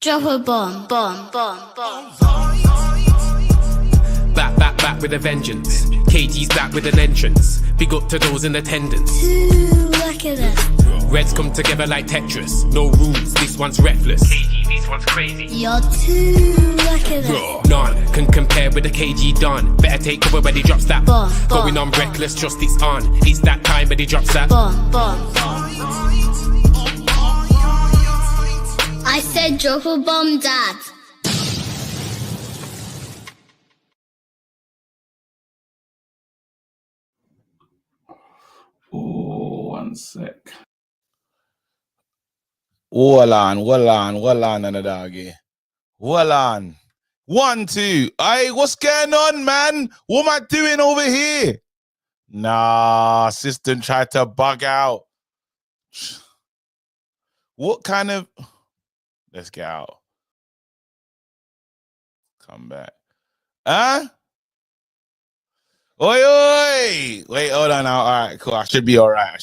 Drop a bomb, bomb, bomb, bomb. Back with a vengeance. KG's back with an entrance. Big up to those in attendance. Ooh, look at us. Reds come together like Tetris. No rules, this one's reckless. KG, this one's crazy. You're too look at us. None can compare with the KG Don. Better take cover when he drops that. Bomb, Going bomb, on reckless, just it's on. It's that time when he drops that. Bomb, bomb, bomb. I said drop a bomb, Dad. Oh, one sec. Hold on, doggy. Hold on. 1, 2. Hey, what's going on, man? What am I doing over here? Nah, system tried to bug out. What kind of... Let's get out. Come back. Huh? Oi. Wait, hold on now. All right, cool. I should be all right.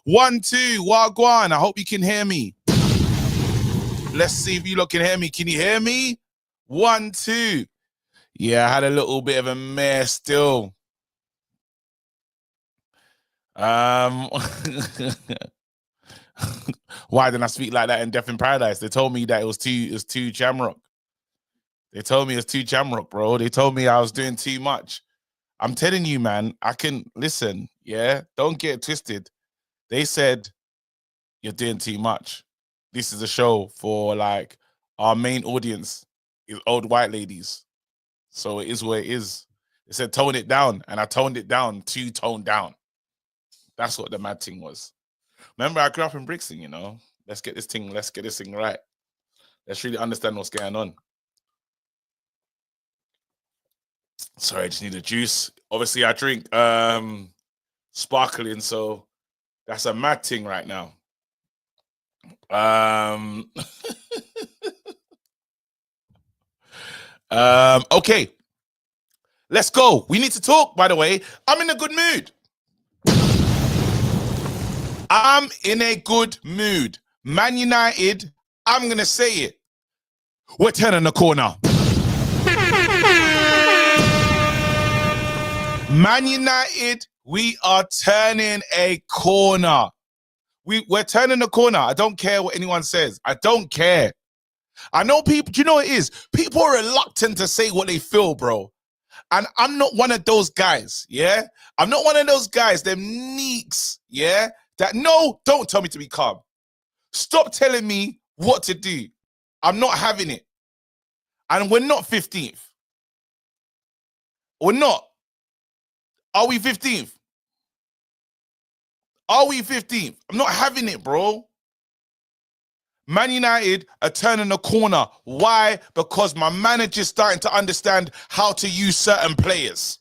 1, 2. Wagwan. I hope you can hear me. Let's see if you lot can hear me. Can you hear me? 1, 2. Yeah, I had a little bit of a mess still. Why didn't I speak like that in Death in Paradise? They told me that it was too Jamrock. They told me it's too Jamrock, bro. They told me I was doing too much. I'm telling you, man, I can listen, yeah? Don't get it twisted. They said you're doing too much. This is a show for like our main audience is old white ladies. So it is what it is. They said tone it down, and I toned it down to tone down. That's what the mad thing was. Remember, I grew up in Brixton, you know. Let's get this thing right. Let's really understand what's going on. Sorry, I just need a juice. Obviously, I drink sparkling, so that's a mad thing right now. Okay. Let's go. We need to talk, by the way. I'm in a good mood. Man United, I'm going to say it. We're turning the corner. Man United, we are turning a corner. We're turning the corner. I don't care what anyone says. I don't care. I know people, do you know what it is? People are reluctant to say what they feel, bro. And I'm not one of those guys, yeah? I'm not one of those guys, them neeks, yeah? That, no, don't tell me to be calm. Stop telling me what to do. I'm not having it. And we're not 15th. We're not. Are we 15th? Are we 15th? I'm not having it, bro. Man United are turning the corner. Why? Because my manager's starting to understand how to use certain players.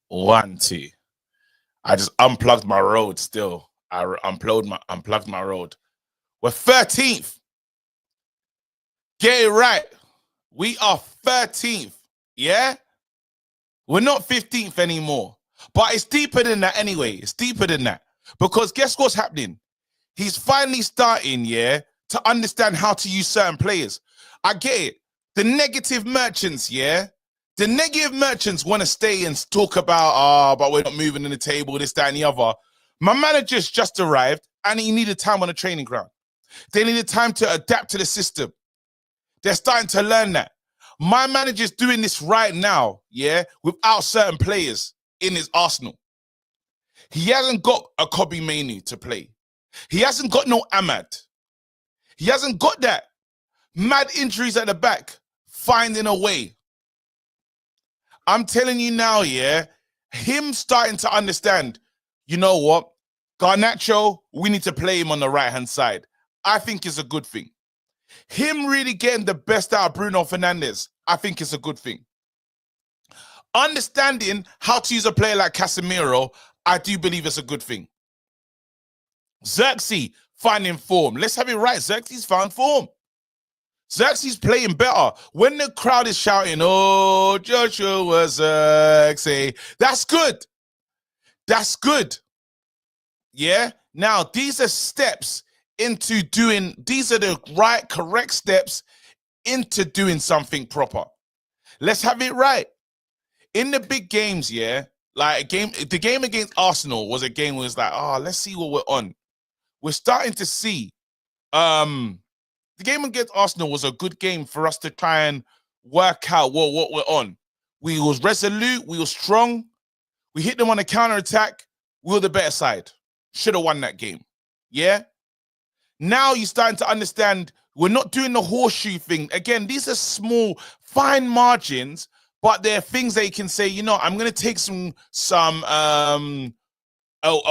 One, two. I just unplugged my road still. I unplugged my road. We're 13th. Get it right. We are 13th. Yeah? We're not 15th anymore. But it's deeper than that anyway. It's deeper than that. Because guess what's happening? He's finally starting, yeah, to understand how to use certain players. I get it. The negative merchants, yeah? The negative merchants want to stay and talk about, but we're not moving in the table, this, that, and the other. My manager's just arrived, and he needed time on the training ground. They needed time to adapt to the system. They're starting to learn that. My manager's doing this right now, yeah, without certain players in his arsenal. He hasn't got a Kobe Mainoo to play. He hasn't got no Ahmad. He hasn't got that. Mad injuries at the back, finding a way. I'm telling you now, yeah, him starting to understand, you know what, Garnacho, we need to play him on the right-hand side. I think it's a good thing. Him really getting the best out of Bruno Fernandes, I think it's a good thing. Understanding how to use a player like Casemiro, I do believe it's a good thing. Xerxes finding form. Let's have it right. Xerxes found form. Xerxes playing better. When the crowd is shouting, oh, Joshua Xerxes, that's good. That's good. Yeah? Now, these are steps into doing, these are the right, correct steps into doing something proper. Let's have it right. In the big games, yeah, like the game against Arsenal was a game where it's like, oh, let's see what we're on. We're starting to see, the game against Arsenal was a good game for us to try and work out what we're on. We was resolute, we were strong, we hit them on a counter-attack, we were the better side. Should have won that game. Yeah? Now you're starting to understand we're not doing the horseshoe thing. Again, these are small, fine margins, but they're things that you can say, you know, I'm gonna take a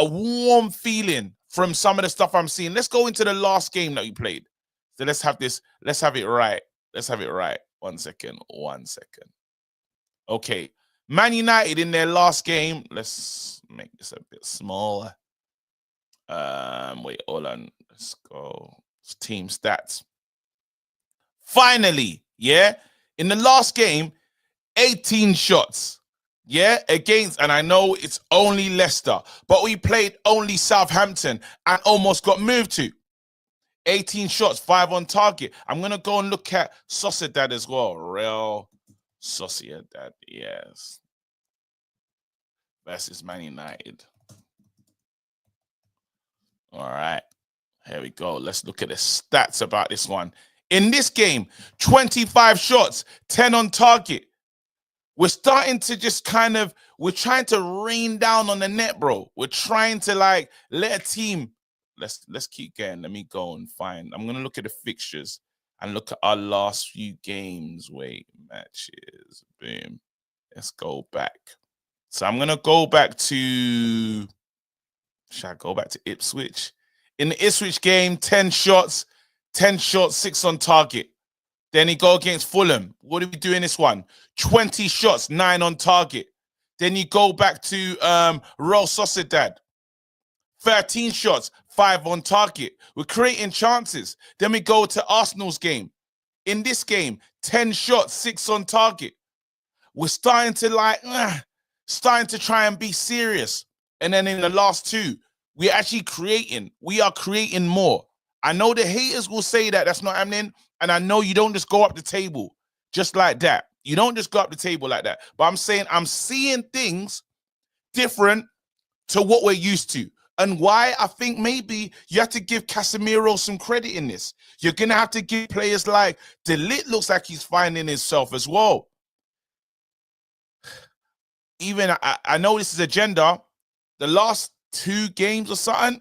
warm feeling from some of the stuff I'm seeing. Let's go into the last game that we played. So let's have it right. Let's have it right. 1 second. Okay. Man United in their last game. Let's make this a bit smaller. Wait, hold on. Let's go. It's team stats. Finally, yeah. In the last game, 18 shots. Yeah, against, and I know it's only Leicester, but we played only Southampton and almost got moved to. 18 shots, 5 on target. I'm going to go and look at Sociedad as well. Real Sociedad, yes. Versus Man United. All right, here we go. Let's look at the stats about this one. In this game, 25 shots, 10 on target. We're starting to just kind of, we're trying to rain down on the net, bro. We're trying to like let a team, let's keep going. Let me go and find, I'm going to look at the fixtures and look at our last few games. Wait, matches, boom. Let's go back. So I'm going to go back to, should I go back to Ipswich? In the Ipswich game, 10 shots, 6 on target. Then he go against Fulham. What did we do in this one? 20 shots, 9 on target. Then you go back to Real Sociedad. 13 shots, 5 on target. We're creating chances. Then we go to Arsenal's game. In this game, 10 shots, 6 on target. We're starting to starting to try and be serious. And then in the last two, we're actually creating. We are creating more. I know the haters will say that that's not happening. And I know you don't just go up the table just like that. You don't just go up the table like that. But I'm saying I'm seeing things different to what we're used to. And why I think maybe you have to give Casemiro some credit in this. You're going to have to give players like De Ligt looks like he's finding himself as well. Even I know this is agenda. The last 2 games or something,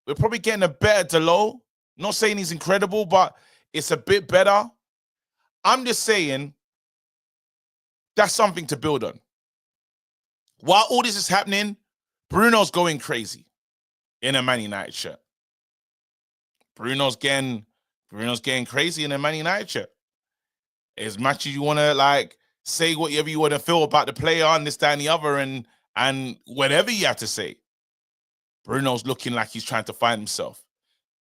we're probably getting a better Delo. Not saying he's incredible, but it's a bit better. I'm just saying that's something to build on. While all this is happening, Bruno's going crazy in a Man United shirt. Bruno's getting crazy in a Man United shirt. As much as you want to like say whatever you want to feel about the player and this, that, and the other, and whatever you have to say, Bruno's looking like he's trying to find himself.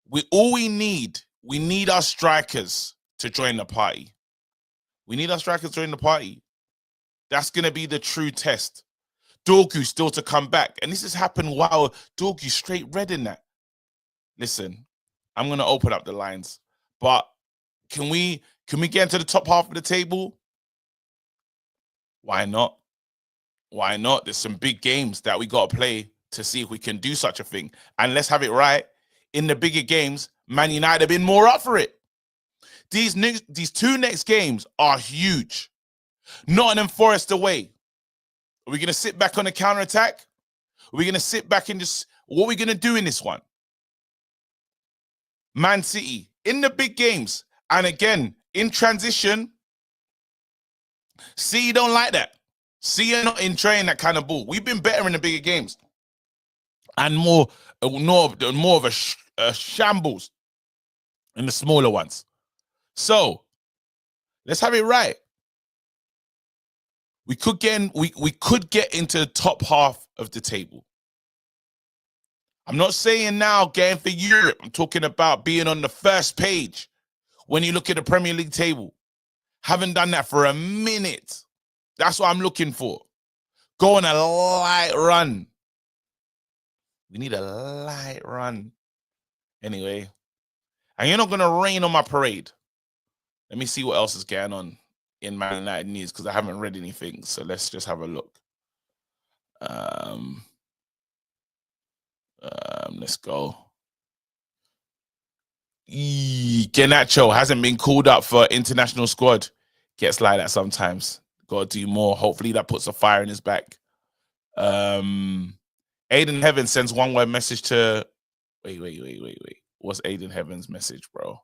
We need our strikers to join the party. We need our strikers to join the party. That's going to be the true test. Dorgu still to come back. And this has happened while Dorgu straight red in that. Listen, I'm going to open up the lines. But can we get into the top half of the table? Why not? Why not? There's some big games that we got to play to see if we can do such a thing. And let's have it right. In the bigger games, Man United have been more up for it. These 2 next games are huge. Nottingham Forest away. Are we going to sit back on the counter-attack? Are we going to sit back and just, what are we going to do in this one? Man City, in the big games. And again, in transition, City don't like that. City are not enjoying that kind of ball. We've been better in the bigger games. And more of a shambles in the smaller ones. So let's have it right. We could get into the top half of the table. I'm not saying now getting for Europe. I'm talking about being on the first page when you look at the Premier League table. Haven't done that for a minute. That's what I'm looking for. Go on a light run. We need a light run. Anyway, and you're not going to rain on my parade. Let me see what else is going on in Man United news because I haven't read anything. So let's just have a look. Let's go. Garnacho hasn't been called up for international squad. Gets like that sometimes. Got to do more. Hopefully that puts a fire in his back. Aiden Heaven sends one word message to. Wait. What's Aiden Heaven's message, bro?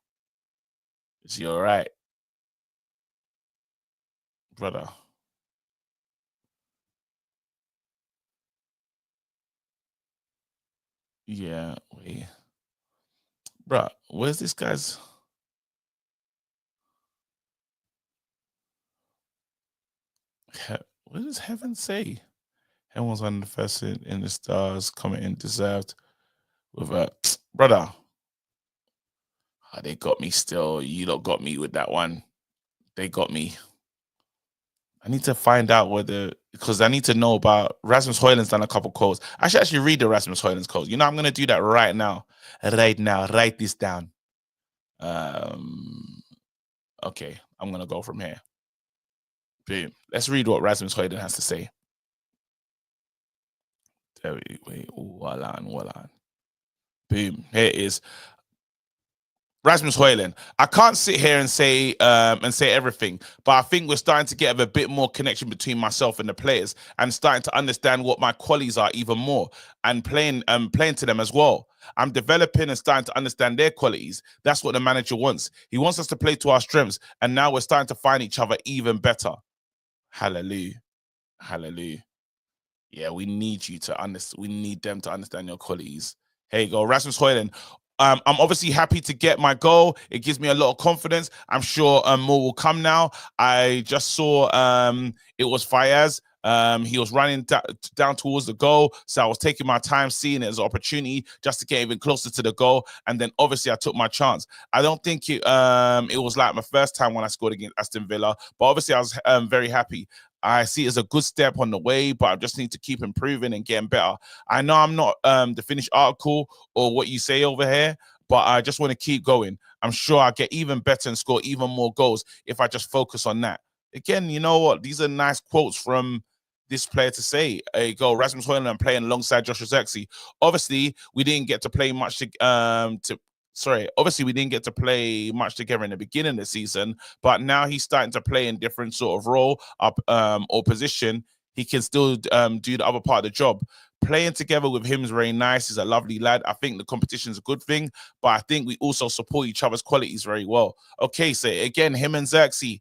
Is he all right, brother? Yeah, wait. Bro, where's this guy's? What does Heaven say? Heaven was one of the first in the stars, commenting deserved with a brother. Oh, they got me still. You lot got me with that one. They got me. I need to find out whether, because I need to know about Rasmus Højlund's done a couple quotes. I should actually read the Rasmus Højlund's quotes. You know, I'm going to do that right now. Right now. Write this down. Okay, I'm going to go from here. Boom. Let's read what Rasmus Højlund has to say. There we wait. Hold on. Boom. Here it is. Rasmus Højlund. I can't sit here and say everything, but I think we're starting to get a bit more connection between myself and the players, and starting to understand what my qualities are even more, and playing to them as well. I'm developing and starting to understand their qualities. That's what the manager wants. He wants us to play to our strengths, and now we're starting to find each other even better. Hallelujah. Yeah, we need you to understand. We need them to understand your qualities. Here you go, Rasmus Højlund. I'm obviously happy to get my goal. It gives me a lot of confidence. I'm sure more will come now. I just saw it was Fayez. He was running down towards the goal, so I was taking my time, seeing it as an opportunity just to get even closer to the goal. And then obviously I took my chance. I don't think it was like my first time when I scored against Aston Villa, but obviously I was very happy. I see it as a good step on the way, but I just need to keep improving and getting better. I know I'm not the finished article or what you say over here, but I just want to keep going. I'm sure I'll get even better and score even more goals if I just focus on that. Again, you know what? These are nice quotes from this player to say. There you go, Rasmus Højlund playing alongside Joshua Zirkzee. Obviously, we didn't get to play much obviously we didn't get to play much together in the beginning of the season, but now he's starting to play in different sort of role up or position. He can still do the other part of the job. Playing together with him is very nice. He's a lovely lad. I think the competition is a good thing, but I think we also support each other's qualities very well. Okay, so again, him and Zirkzee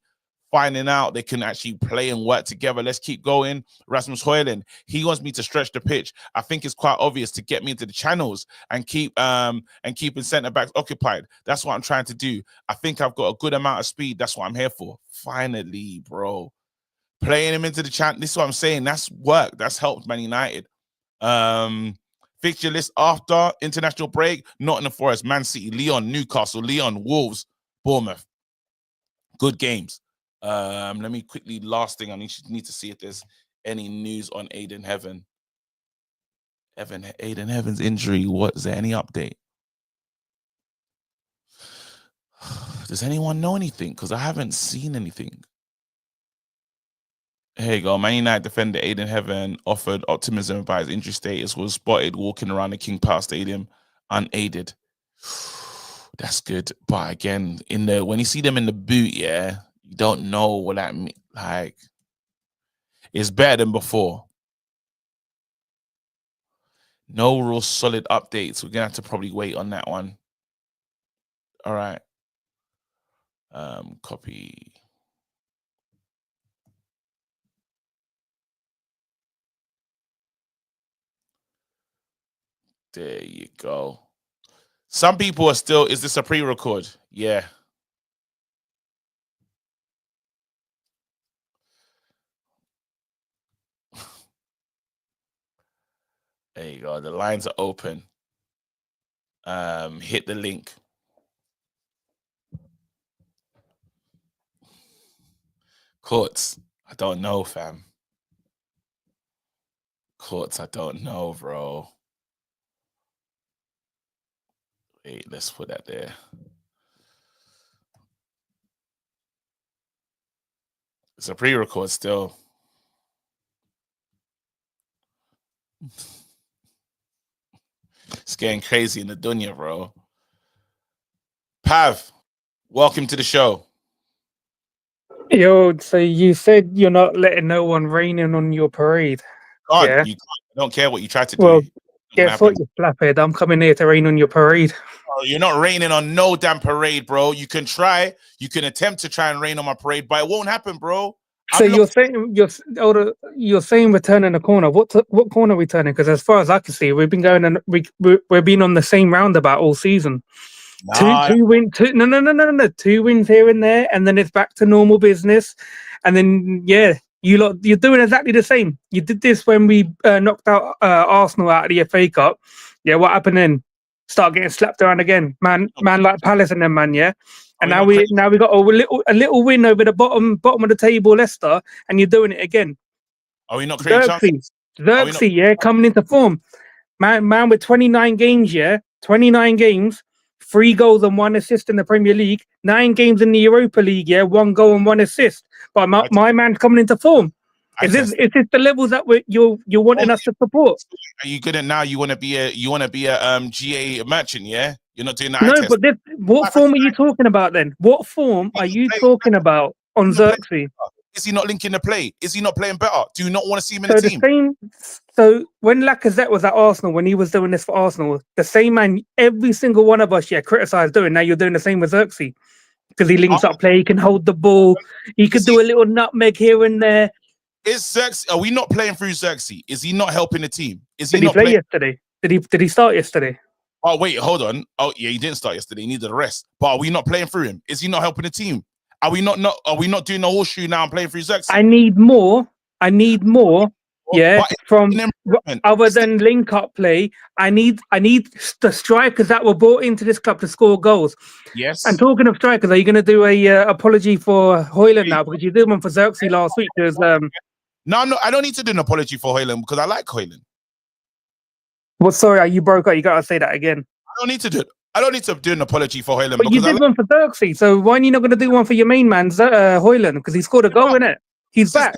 finding out they can actually play and work together. Let's keep going. Rasmus Højlund, he wants me to stretch the pitch. I think it's quite obvious to get me into the channels and keeping centre backs occupied. That's what I'm trying to do. I think I've got a good amount of speed. That's what I'm here for. Finally, bro. Playing him into the channel. This is what I'm saying. That's work. That's helped Man United. Fixture list after international break: Nottingham Forest, Man City, Lyon, Newcastle, Lyon, Wolves, Bournemouth. Good games. Let me quickly, last thing, I need to see if there's any news on Aiden Heaven. Aiden Heaven's injury. Is there any update? Does anyone know anything? Because I haven't seen anything. Here you go. Man United defender Aiden Heaven offered optimism about his injury status, was spotted walking around the King Power Stadium unaided. That's good. But again, when you see them in the boot, yeah, you don't know what that means. Like, it's better than before. No real solid updates. We're gonna have to probably wait on that one. All right. Copy. There you go. Some people are still, is this a pre-record? Yeah. There you go. The lines are open. hit the link. Courts, I don't know, fam. Courts, I don't know, bro. Wait, let's put that there. It's a pre-record still. It's getting crazy in the dunya, bro. Pav, welcome to the show. Yo, so you said you're not letting no one rain in on your parade. God, you can't, I don't care what you try to do. Well, guess what, you flaphead? I'm coming here to rain on your parade. Oh, you're not raining on no damn parade, bro. You can try. You can attempt to try and rain on my parade, but it won't happen, bro. So you're saying you're saying we're turning a corner. What corner are we turning? Because as far as I can see, we've been going and we've been on the same roundabout all season. Nah, Two wins here and there, and then it's back to normal business. And then you're doing exactly the same. You did this when we knocked out Arsenal out of the FA Cup. Yeah, what happened then? Start getting slapped around again, man like Palace and them, man. Yeah. And now we got a little win over the bottom of the table, Leicester, and you're doing it again. Are we not creating chances? Xerxes, coming into form. Man with 29 games, 29 games, 3 goals and 1 assist in the Premier League, 9 games in the Europa League, 1 goal and 1 assist. But my man's coming into form. Is this the levels that you're wanting us to support? Are you good at now? You want to be a GA merchant, yeah? You're not doing that. No, but what form are you talking about then? What form are you talking about on Xerxes? Is he not linking the play? Is he not playing better? Do you not want to see him in the team? So when Lacazette was at Arsenal, when he was doing this for Arsenal, the same man, every single one of us, criticised doing. Now you're doing the same with Xerxes because he links up play, he can hold the ball, he could do a little nutmeg here and there. Is Xerxes? Are we not playing through Xerxes? Is he not helping the team? Did he play yesterday? Did he start yesterday? Oh wait, hold on. Oh yeah, he didn't start yesterday. He needed a rest. But are we not playing through him? Is he not helping the team? Are we not doing the horseshoe now and playing through Xerxes? I need more. From other than link up play. I need the strikers that were brought into this club to score goals. Yes. And talking of strikers, are you going to do a apology for Højlund now? Because you did one for Xerxes last week. There's No, I'm not. I don't need to do an apology for Højlund because I like Højlund. Well, sorry, you broke up. You gotta say that again. I don't need to do an apology for Højlund. But you did one for Xerxes, so why are you not going to do one for your main man, Højlund? Because he scored a goal, innit? He's back.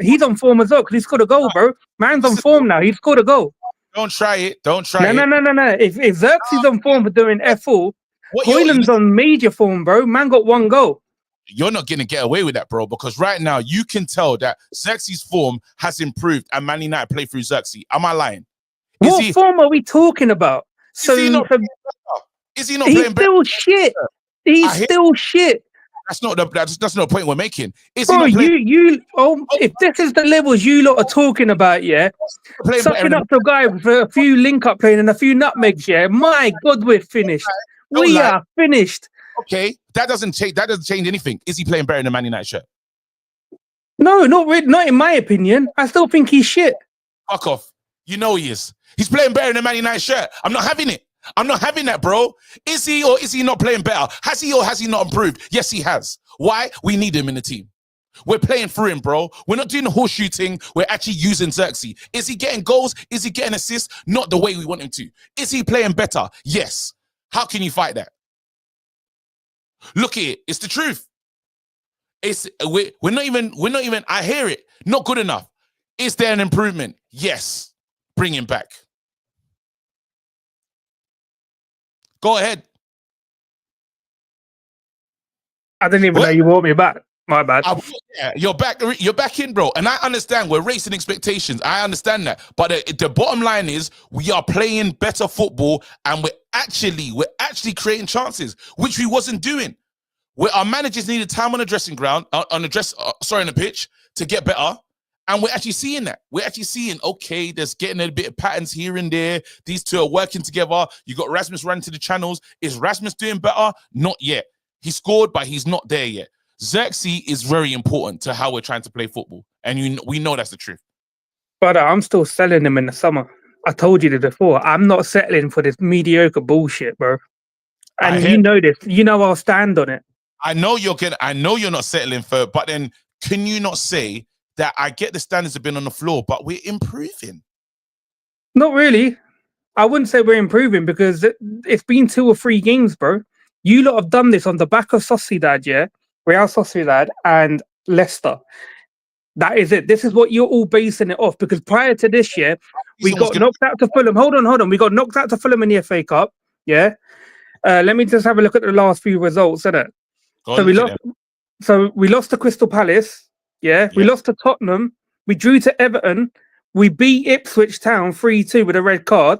He's on form as well because he scored a goal, bro. Man's on form now. He scored a goal. Don't try it. No. If Xerxes on form for doing F4, Højlund's on major form, bro. Man got 1 goal. You're not going to get away with that, bro, because right now you can tell that Xerxes' form has improved and Man United play through Xerxes. Am I lying? What form are we talking about? Is he not playing better? He's still shit. He's still shit. That's not the point we're making. If this is the levels you lot are talking about, sucking up the guy for a few link up playing and a few nutmegs, my God, we're finished. We are finished. Okay, that doesn't change anything. Is he playing better in the Man United shirt? No, not really, not in my opinion. I still think he's shit. Fuck off. You know he is. He's playing better in the Man United shirt. I'm not having it. I'm not having that, bro. Is he or is he not playing better? Has he or has he not improved? Yes, he has. Why? We need him in the team. We're playing through him, bro. We're not doing the horse shooting. We're actually using Xerxes. Is he getting goals? Is he getting assists? Not the way we want him to. Is he playing better? Yes. How can you fight that? Look at it. It's the truth. We're not even, I hear it. Not good enough. Is there an improvement? Yes. Bring him back. Go ahead. I didn't even know you brought me back. My bad. You're back in, bro. And I understand we're racing expectations. I understand that. But the bottom line is we are playing better football and we're actually creating chances, which we wasn't doing. Where our managers needed time on the dressing ground, on the pitch to get better. And we're actually seeing that. We're actually seeing, okay, there's getting a bit of patterns here and there. These two are working together. You got Rasmus running to the channels. Is Rasmus doing better? Not yet. He scored, but he's not there yet. Xerxes is very important to how we're trying to play football. And we know that's the truth. But I'm still selling him in the summer. I told you this before. I'm not settling for this mediocre bullshit, bro. I And hear- you know this. You know I'll stand on it. I know you're not settling for it, but then can you not say that I get the standards have been on the floor, but we're improving? Not really. I wouldn't say we're improving because it's been 2 or 3 games, bro. You lot have done this on the back of Sociedad, yeah? Real Sociedad and Leicester. That is it. This is what you're all basing it off because prior to this year, we got knocked out to Fulham. Hold on. We got knocked out to Fulham in the FA Cup, yeah? Let me just have a look at the last few results, innit? So we lost to Crystal Palace, yeah? We lost to Tottenham. We drew to Everton. We beat Ipswich Town 3-2 with a red card.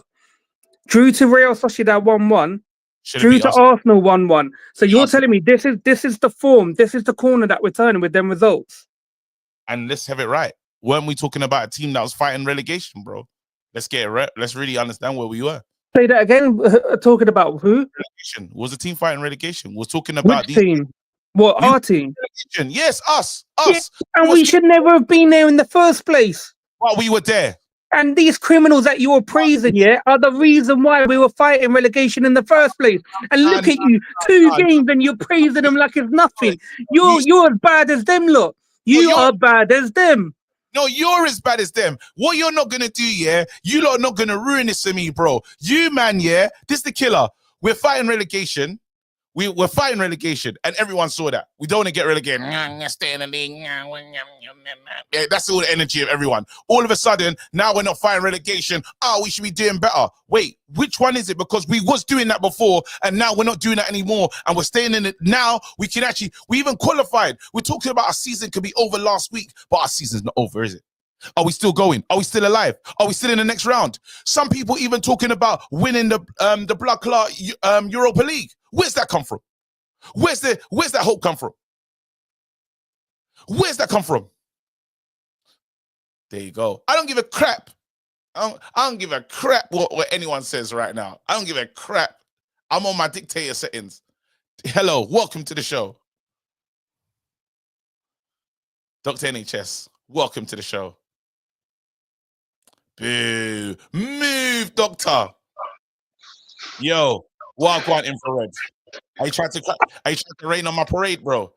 Drew to Real Sociedad 1-1. Drew to Arsenal 1-1. So you're telling me this is the form, this is the corner that we're turning with them results. And let's have it right. Weren't we talking about a team that was fighting relegation, bro? Let's get it right. Let's really understand where we were. Say that again. Talking about who? Relegation. Was the team fighting relegation? We're talking about which team? What, our team? Relegation. Yes, us. Yeah, and we should never have been there in the first place. Well, we were there. And these criminals that you were praising, are the reason why we were fighting relegation in the first place. And look at you, 2 games and you're praising them like it's nothing. You're as bad as them, look. You are bad as them. No, you're as bad as them. What you're not going to do, you lot are not going to ruin this for me, bro. You, man, this is the killer. We're fighting relegation. We're fighting relegation, and everyone saw that. We don't want to get relegated. Stay in the league. Yeah, that's all the energy of everyone. All of a sudden, now we're not fighting relegation. Oh, we should be doing better. Wait, which one is it? Because we was doing that before, and now we're not doing that anymore, and we're staying in it. Now we can actually, we even qualified. We're talking about our season could be over last week, but our season's not over, is it? Are we still going? Are we still alive? Are we still in the next round? Some people even talking about winning the blood clot Europa League. Where's that come from? Where's that hope come from? Where's that come from? There you go. I don't give a crap. I don't give a crap what anyone says right now. I don't give a crap. I'm on my dictator settings. Hello, welcome to the show. Dr. NHS, welcome to the show. Boo. Move, doctor. Yo, Wagwan infrared. Are you trying to rain on my parade, bro?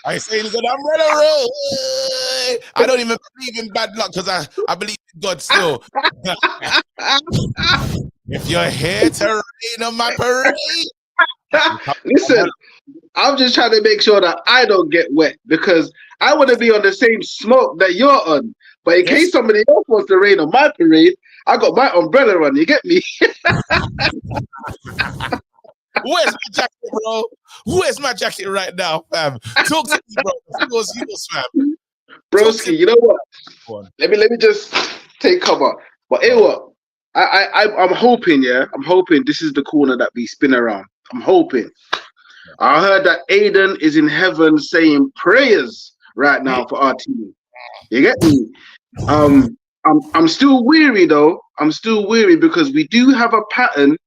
I ain't saying good umbrella roll. I don't even believe in bad luck because I believe in God still. If you're here to rain on my parade. Listen, I'm just trying to make sure that I don't get wet because I want to be on the same smoke that you're on. But in case somebody else wants to rain on my parade, I got my umbrella on. You get me? Where's my jacket, bro? Where's my jacket right now, fam? Talk to me, bro. Yours, fam. Broski, you know what? Let me just take cover. But hey, what? I'm hoping, I'm hoping this is the corner that we spin around. I'm hoping. I heard that Aiden is in heaven saying prayers right now for our team. You get me? I'm still weary though. I'm still weary because we do have a pattern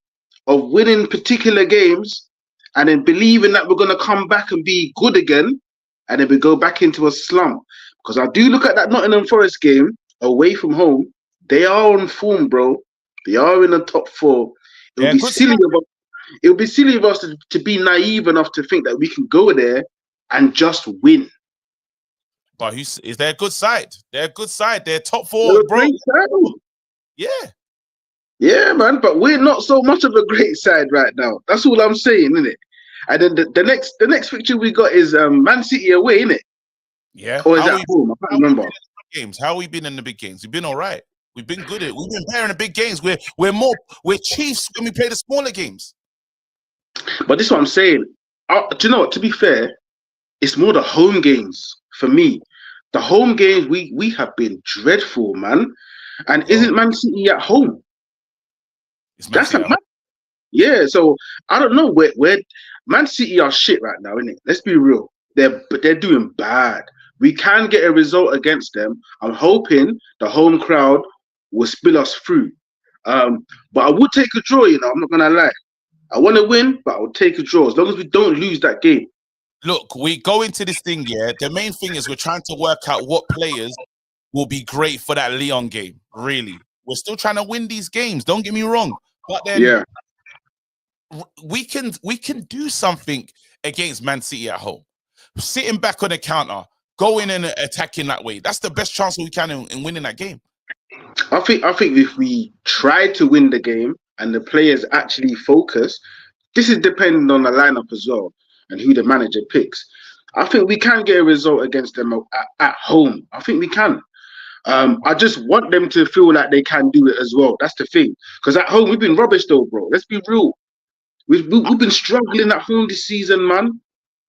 of winning particular games and then believing that we're gonna come back and be good again, and then we go back into a slump. Because I do look at that Nottingham Forest game away from home. They are on form, bro. They are in the top 4. It would be silly of us to be naive enough to think that we can go there and just win. But is there a good side? They're a good side. They're top 4, bro. Yeah. Yeah, man. But we're not so much of a great side right now. That's all I'm saying, isn't it? And then the next fixture we got is Man City away, isn't it? Yeah. Or is that home? I can't remember. Games. How have we been in the big games? We've been all right. We've been good at it. We've been better in the big games. We're Chiefs when we play the smaller games. But this is what I'm saying. Do you know what? To be fair, it's more the home games for me. The home games we have been dreadful, man. And isn't Man City at home? Yeah. So I don't know where Man City are shit right now, innit? Let's be real. They're doing bad. We can get a result against them. I'm hoping the home crowd will spill us through. But I would take a draw, you know. I'm not gonna lie. I want to win, but I will take a draw as long as we don't lose that game. Look, we go into this thing, the main thing is we're trying to work out what players will be great for that Lyon game, really. We're still trying to win these games. Don't get me wrong. But then Yeah. we can do something against Man City at home. Sitting back on the counter, going and attacking that way. That's the best chance we can in winning that game. I think if we try to win the game and the players actually focus, this is dependent on the lineup as well and who the manager picks. I think we can get a result against them at home. I think we can. I just want them to feel like they can do it as well. That's the thing. Because at home we've been rubbish though, bro. Let's be real. We've been struggling at home this season, man.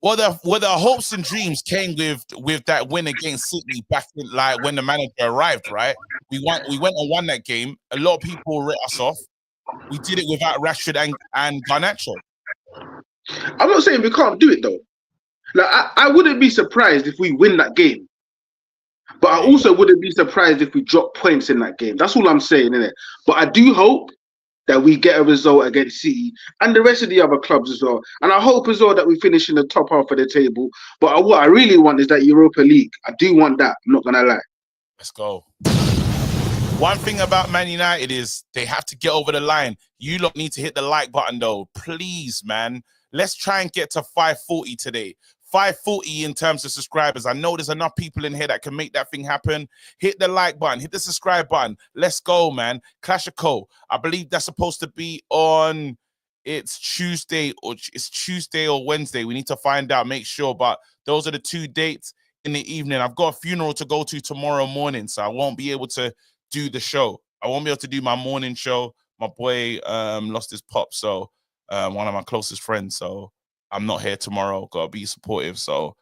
Well, the hopes and dreams came with that win against City back in, like when the manager arrived, right? We went and won that game. A lot of people wrote us off. We did it without Rashford and Garnacho. I'm not saying we can't do it though. Like I wouldn't be surprised if we win that game. But I also wouldn't be surprised if we drop points in that game. That's all I'm saying, innit? But I do hope that we get a result against City and the rest of the other clubs as well. And I hope as well that we finish in the top half of the table. But what I really want is that Europa League. I do want that. I'm not going to lie. Let's go. One thing about Man United is they have to get over the line. You lot need to hit the like button, though. Please, man. Let's try and get to 540 today. 540 in terms of subscribers. I know there's enough people in here that can make that thing happen. Hit the like button. Hit the subscribe button. Let's go, man. Clash of Co. I believe that's supposed to be on... It's Tuesday or Wednesday. We need to find out, make sure. But those are the 2 dates in the evening. I've got a funeral to go to tomorrow morning, so I won't be able to do the show. I won't be able to do my morning show. My boy lost his pop, so one of my closest friends. So I'm not here tomorrow. Gotta be supportive. So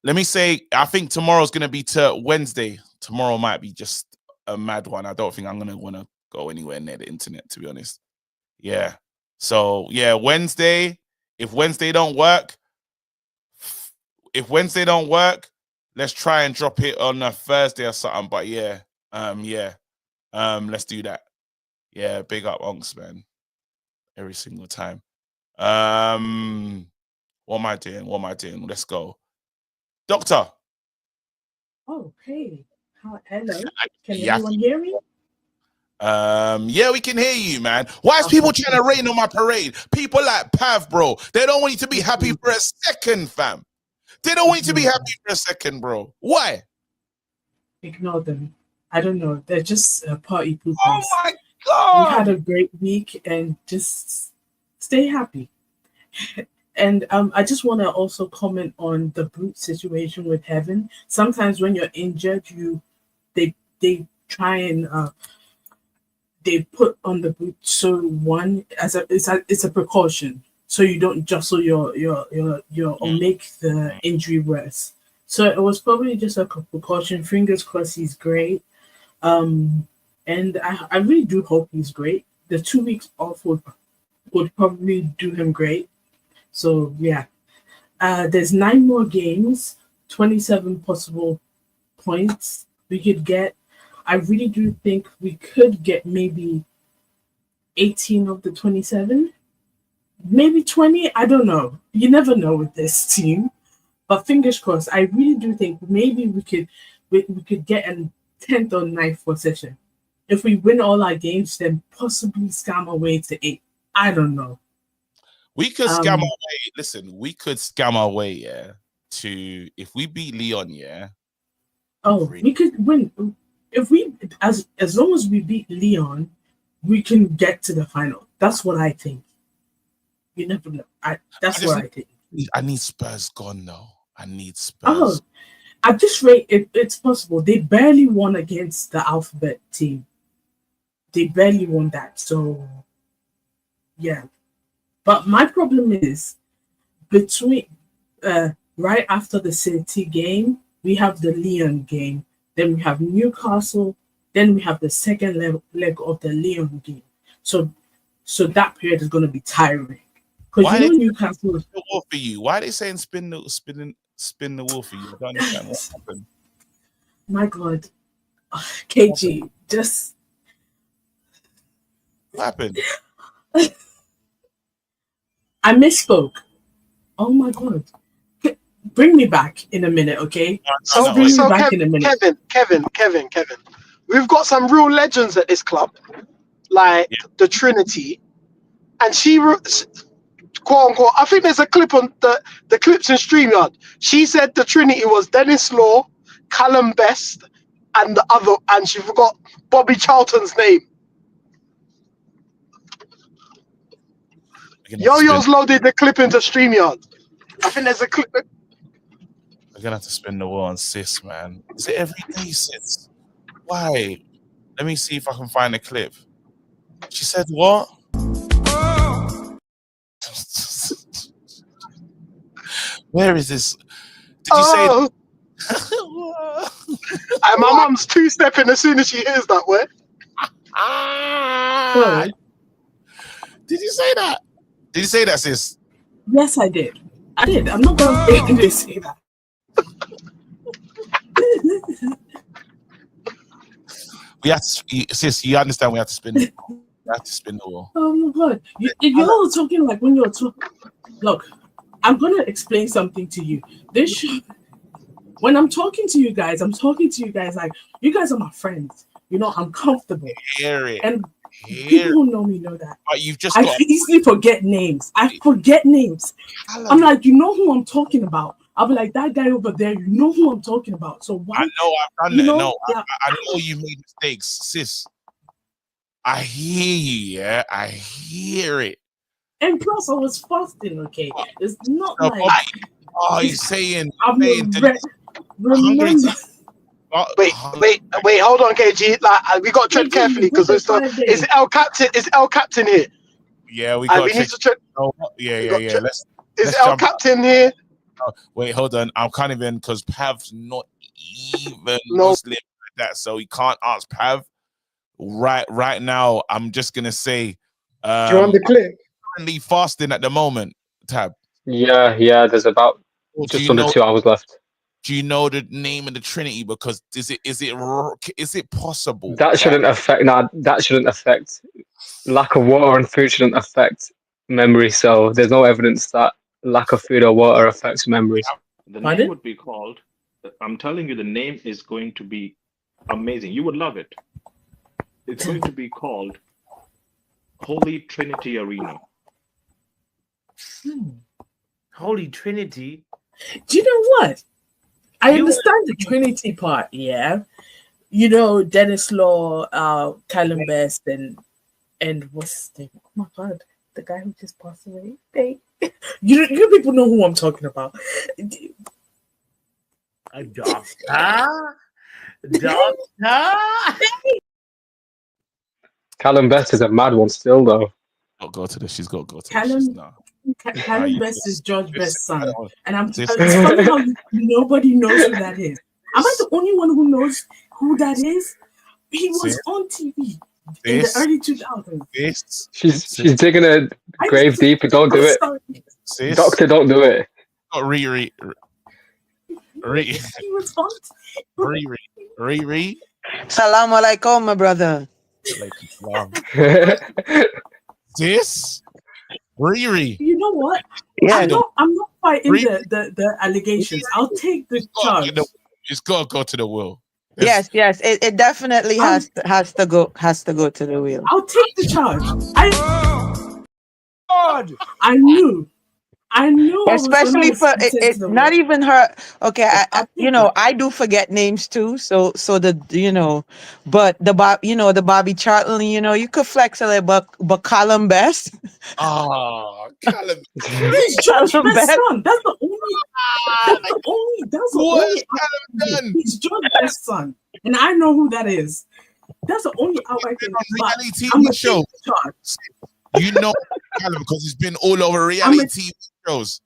let me say, I think tomorrow's gonna be to Wednesday. Tomorrow might be just a mad one. I don't think I'm gonna want to go anywhere near the internet, to be honest. Yeah. So yeah, Wednesday. If Wednesday don't work, let's try and drop it on a Thursday or something. But yeah, let's do that. Yeah, big up Onks, man. Every single time. What am I doing? Let's go. Doctor. Oh, hey. Hello. Can anyone hear me? Yeah, we can hear you, man. Why is people trying to rain on my parade? People like Pav, bro. They don't want you to be happy for a second, fam. They don't want you to be happy for a second, bro. Why? Ignore them. I don't know. They're just party poopers. Oh my God. We had a great week and just stay happy. And I just want to also comment on the boot situation with Heaven. Sometimes when you're injured, they try and they put on the boot so one as it's a precaution, so you don't jostle your or make the injury worse. So it was probably just a precaution. Fingers crossed he's great. And I really do hope he's great. The 2 weeks off would probably do him great. So yeah, there's 9 more games, 27 possible points we could get. I really do think we could get maybe 18 of the 27, maybe 20. I don't know. You never know with this team, but fingers crossed. I really do think maybe we could get a 10th or 9th position. If we win all our games, then possibly scam our way to 8. I don't know. We could scam our way. Listen, we could scam our way, yeah, to if we beat Leon, yeah. Oh, we could win. If we as long as we beat Leon, we can get to the final. That's what I think. You never know. That's what I think. I need Spurs gone though. I need Spurs. Oh, at this rate, it's possible. They barely won against the Alphabet team. They barely won that. So yeah. But my problem is between right after the City game, we have the Leon game. Then we have Newcastle. Then we have the second leg of the Leon game. So that period is going to be tiring. Because you know Newcastle is the wall for you. Why are they saying spin the wall for you? I don't understand what happened. My God, KG, just what happened? I misspoke. Oh my God. Bring me back in a minute, okay? So bring me back in a minute. Kevin, we've got some real legends at this club, like the Trinity, and she, quote unquote, I think there's a clip on the clips in StreamYard. She said the Trinity was Dennis Law, Callum Best, and the other, and she forgot Bobby Charlton's name. Yo-Yo's loaded the clip into StreamYard. I think there's a clip. We're gonna have to spin the wheel on Sis, man. Is it every day, Sis? Why? Let me see if I can find a clip. She said what? Where is this? Did you say? And my mum's two-stepping as soon as she hears that word. Did you say that? Did you say that, Sis? Yes, I did. I did. I'm not going to say that. We have to, Sis. You understand? We have to spin. We have to spin the wheel. Oh my God! You're all talking like when you're talking. Look, I'm gonna explain something to you. When I'm talking to you guys, I'm talking to you guys like you guys are my friends. You know, I'm comfortable. Hear it. And people who know me know that. But you've just I easily forget names. I forget names. I'm like, you know who I'm talking about. I'll be like, that guy over there, you know who I'm talking about. So why? I know I've done it. No, I know you made mistakes, Sis. I hear you, yeah. I hear it. And plus, I was fasting, okay? It's not No, like... Bobby, oh, he's saying... remember... Wait, hold on, KG. Like, we got to tread carefully because is El Captain here? Yeah, we got to tread. Oh, yeah. Is El Captain here? Oh, wait, hold on. I'm kind of in because Pav's not even Muslim like that, so he can't ask Pav. Right now, I'm just gonna say, do you want the clip? Currently fasting at the moment, Tab. Yeah. There's about just under 2 hours left. Do you know the name of the Trinity? Because is it possible? That shouldn't affect. That shouldn't affect. Lack of water and food shouldn't affect memory. So there's no evidence that lack of food or water affects memories. The name would be called. I'm telling you, the name is going to be amazing. You would love it. It's going to be called Holy Trinity Arena. Holy Trinity. Do you know what? I understand the Trinity part, yeah. You know, Dennis Law, Callum Best, and what's his name? Oh my God, the guy who just passed away. You people know who I'm talking about. A doctor? Callum Best is a mad one still, though. Go to this. She's got to go to Callum Best is George Best's son. And it's funny how nobody knows who that is. Am I the only one who knows who that is? He was on TV in the early 2000s. She's digging a grave deep. Don't do it. Doctor, don't do it. Riri. Salam alaikum, my brother. Sis? Riri. You know what? Yeah. I'm not fighting the allegations. I'll take the charge. It's got to go to the will. Yes. It definitely has to go to the wheel. I'll take the charge. I knew. Especially for it's not even her. Okay, I do forget names too. So but the Bobby Charlton, you could flex a little, but Callum Best. Oh, Callum. He's George Best's son. That's the only. He's George Best's son, and I know who that is. That's the only outright thing. Reality TV show. You know Callum because he's been all over reality TV shows.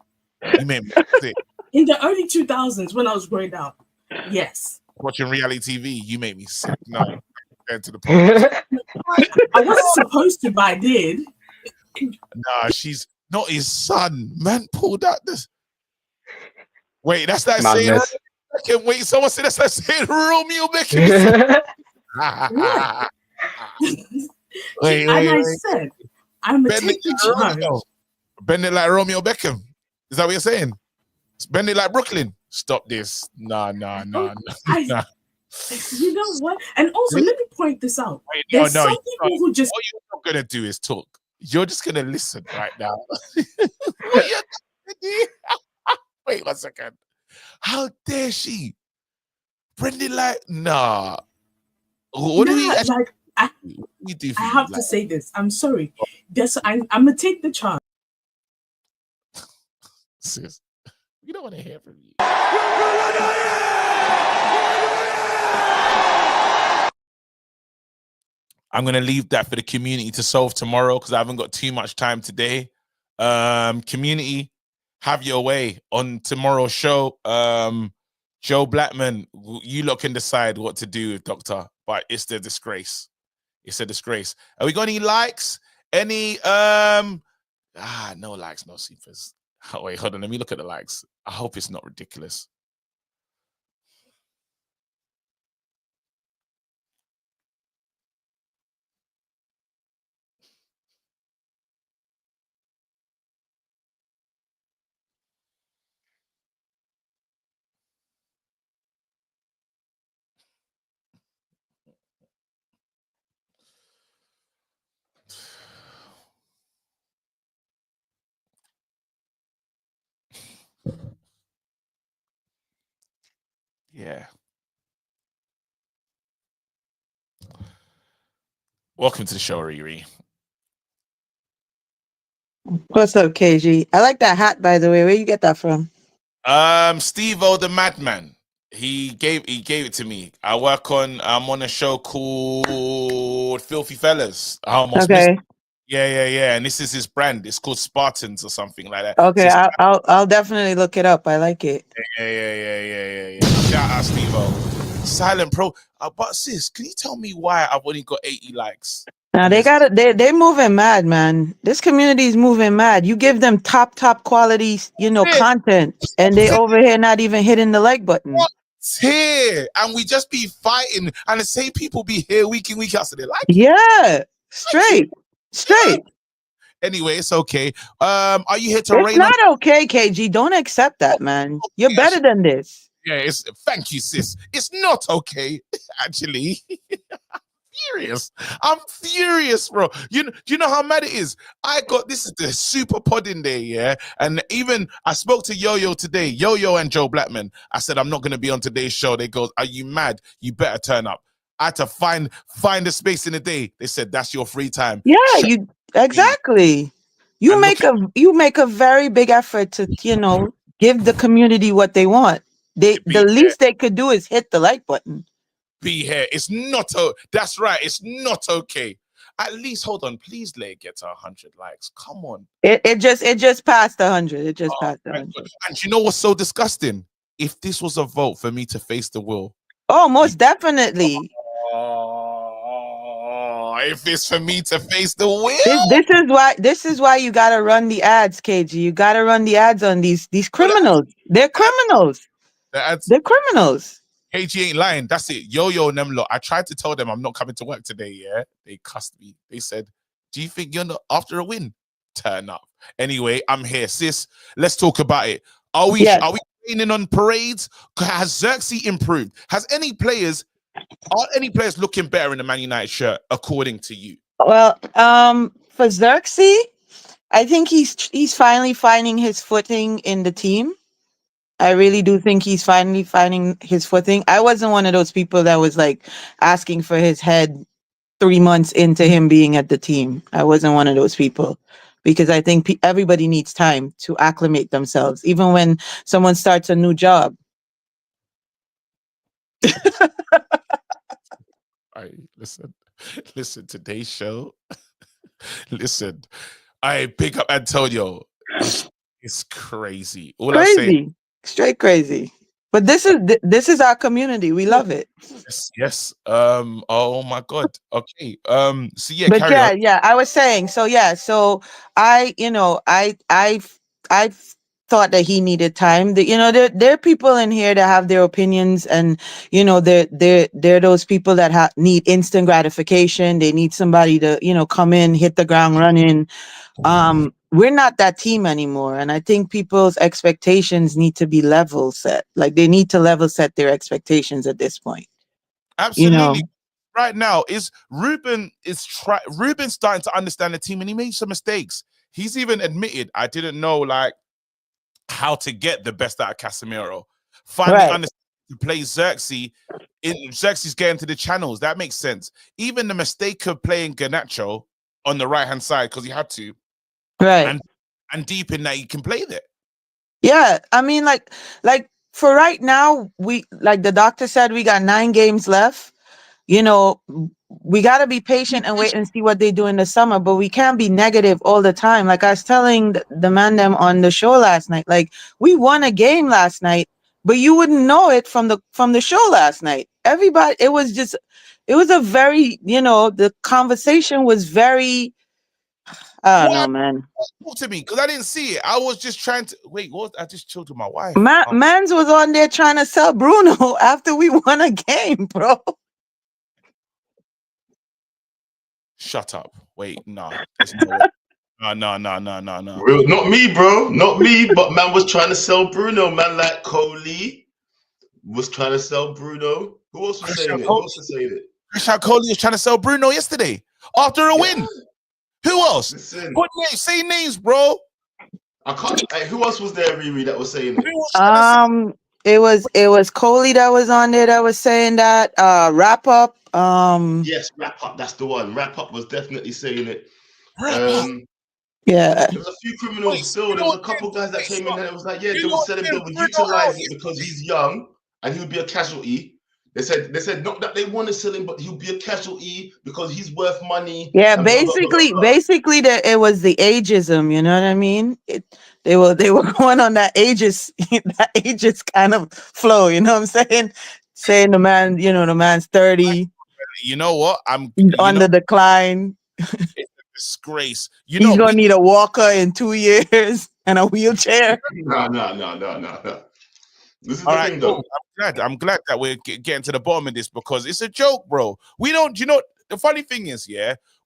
You made me sick. In the early 2000s when I was growing up. Yes. Watching reality TV, you made me sick. No, to the point. I wasn't supposed to, but I did. Nah, she's not his son. Man, pulled out this. Wait, that's that saying. Wait, someone said that's that saying Romeo Beckham. Wait. I said, I'm a Bend it like Romeo Beckham. Is that what you're saying? Bend it like Brooklyn. Stop this. Nah. You know what? And also, let me point this out. Wait, There's some people who just. What you're not gonna do is talk. You're just gonna listen right now. What you're gonna do? Wait 1 second. How dare she? Brendan, like, nah. What do we actually like? I have to say this. I'm sorry. I'm gonna take the chance. Sis, we don't want to hear from you. I'm gonna leave that for the community to solve tomorrow because I haven't got too much time today. Community, have your way on tomorrow's show. Joe Blackman, you lot can decide what to do with Doctor, but it's the disgrace. It's a disgrace. Have we got any likes? Any no likes, no sleepers. Oh, wait, hold on. Let me look at the likes. I hope it's not ridiculous. Yeah. Welcome to the show, Riri. What's up, KG? I like that hat, by the way. Where you get that from? Steve-O the Madman. He gave it to me. I'm on a show called Filthy Fellas. I almost missed it. Yeah. And this is his brand. It's called Spartans or something like that. Okay, I'll definitely look it up. I like it. Yeah. Shout out Steve-O. Silent Pro. But sis, can you tell me why I've only got 80 likes? Now they're moving mad, man. This community is moving mad. You give them top quality, content, and they over here not even hitting the like button. What's here? And we just be fighting, and the same people be here week in, week out, so they like it. Yeah, straight. Anyway, it's okay. Are you here to It's rain? Not okay, KG. Don't accept that, man. You're better than this. Yeah, thank you, sis. It's not okay, actually. I'm furious, bro. You know how mad it is. This is the super podding day, yeah. And even I spoke to Yo-Yo today, Yo-Yo and Joe Blackman. I said I'm not gonna be on today's show. They go, "Are you mad? You better turn up." I had to find a space in the day. They said that's your free time. Yeah, exactly. You make a very big effort to give the community what they want. The least they could do is hit the like button. Be here. It's not. That's right. It's not okay. At least hold on. Please let it get to 100 likes. Come on. It just passed 100. It just passed 100. And you know what's so disgusting? If this was a vote for me to face the will. Oh, most definitely. If it's for me to face the will. This is why you gotta run the ads, KG. You gotta run the ads on these criminals. They're criminals. They're criminals. KG ain't lying. That's it. Yo-Yo and them lot. I tried to tell them I'm not coming to work today, yeah? They cussed me. They said, do you think you're not after a win? Turn up. Anyway, I'm here. Sis, let's talk about it. Are we training on parades? Has Xerxes improved? Are any players looking better in the Man United shirt, according to you? Well, for Xerxes, I think he's finally finding his footing in the team. I really do think he's finally finding his footing. I wasn't one of those people that was like asking for his head 3 months into him being at the team. I wasn't one of those people because I think everybody needs time to acclimate themselves, even when someone starts a new job. Listen, today's show. Listen, I pick up Antonio. It's crazy. I say. Straight crazy. But this is our community. We love it. Yes. Oh my God. Okay. So yeah. But yeah. I was saying. So yeah. So I thought that he needed time. That there are people in here that have their opinions, and they're those people that need instant gratification. They need somebody to come in, hit the ground running. We're not that team anymore, and I think people's expectations need to be level set. Like they need to level set their expectations at this point. Absolutely. Right now, Ruben starting to understand the team, and he made some mistakes. He's even admitted, I didn't know like how to get the best out of Casemiro. Finally understand to play Xerxes. Xerxes getting to the channels. That makes sense. Even the mistake of playing Garnacho on the right hand side because he had to, Right. And deep in that he can play there. Yeah, I mean, like for right now, we like the doctor said, we got 9 games left. You know, we got to be patient and wait and see what they do in the summer, but we can't be negative all the time. Like I was telling the man them on the show last night, like we won a game last night, but you wouldn't know it from the show last night. Everybody, it was a very, the conversation was very, I don't know, man. Talk to me because I didn't see it. I was just trying to wait. I just chilled with my wife. Mans was on there trying to sell Bruno after we won a game, bro. Shut up. Wait, no. No. Real, not me, bro. Not me. But man was trying to sell Bruno. Man like Coley was trying to sell Bruno. Who else was saying it? Who else was saying it? Christian Coley was trying to sell Bruno yesterday after a win. Who else? Listen. What names? Say names, bro. I can't. Who else was there, Riri, that was saying it? It was Coley that was on there that was saying that. Wrap up. Yes, Wrap Up. That's the one. Wrap Up was definitely saying it. Yeah. There was a few criminals still. There was a couple guys that came in and it was like, yeah, they would sell him, they would utilize it because he's young and he would be a casualty. They said not that they want to sell him, but he'll be a casualty because he's worth money. Yeah, basically, it was the ageism. You know what I mean? They were going on that ageist kind of flow. You know what I'm saying? Saying the man's 30. You know what? I'm on the decline. It's a disgrace. He's gonna need a walker in 2 years and a wheelchair. No. This is all the right, thing, though. I'm glad that we're getting to the bottom of this because it's a joke, bro. We don't, the funny thing is,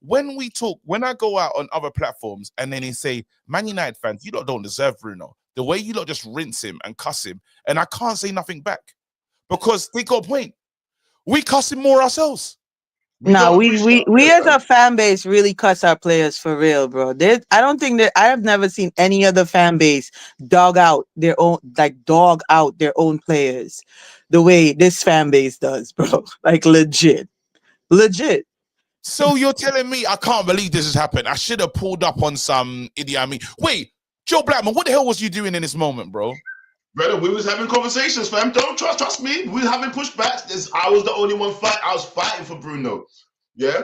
when I go out on other platforms and then they say, Man United fans, you lot don't deserve Bruno. The way you lot just rinse him and cuss him, and I can't say nothing back because they got a point. We cuss him more ourselves. We as a fan base really cuss our players for real, bro. I don't think that I have never seen any other fan base dog out their own players the way this fan base does, bro. Like legit. So you're telling me I can't believe this has happened? I should have pulled up on some idiot. Wait, Joe Blackman, what the hell was you doing in this moment, bro? Brother, we was having conversations, fam. Don't trust me. We were having pushbacks. I was the only one fighting. I was fighting for Bruno. Yeah.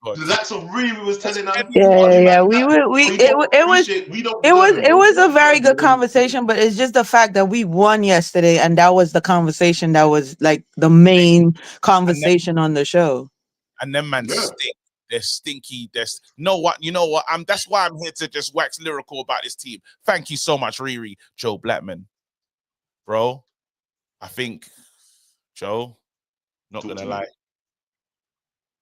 The likes of Riri was telling them. Yeah. It was a very good conversation, but it's just the fact that we won yesterday, and that was the conversation that was like the main conversation on the show. And them man stink. They're stinky. You know what? That's why I'm here to just wax lyrical about this team. Thank you so much, Riri. Joe Blackman. Bro, I think, Joe, not gonna lie.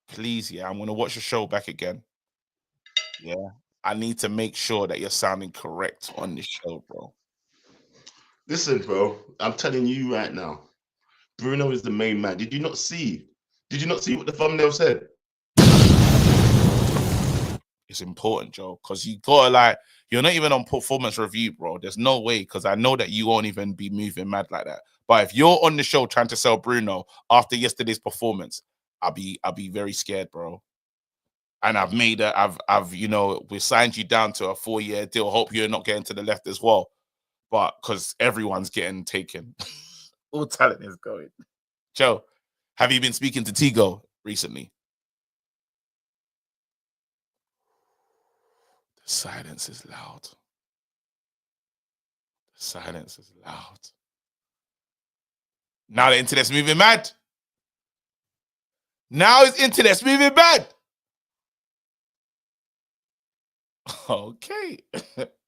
Please, I'm gonna watch the show back again. Yeah. I need to make sure that you're sounding correct on this show, bro. Listen, bro, I'm telling you right now, Bruno is the main man. Did you not see what the thumbnail said? It's important, Joe, because you gotta you're not even on performance review, bro. There's no way, because I know that you won't even be moving mad like that. But if you're on the show trying to sell Bruno after yesterday's performance, I'll be very scared, bro. And we signed you down to a 4-year deal. Hope you're not getting to the left as well. But because everyone's getting taken. All talent is going. Joe, have you been speaking to Tigo recently? The silence is loud. The silence is loud. Now the internet's moving mad. Now his internet's moving mad. Okay.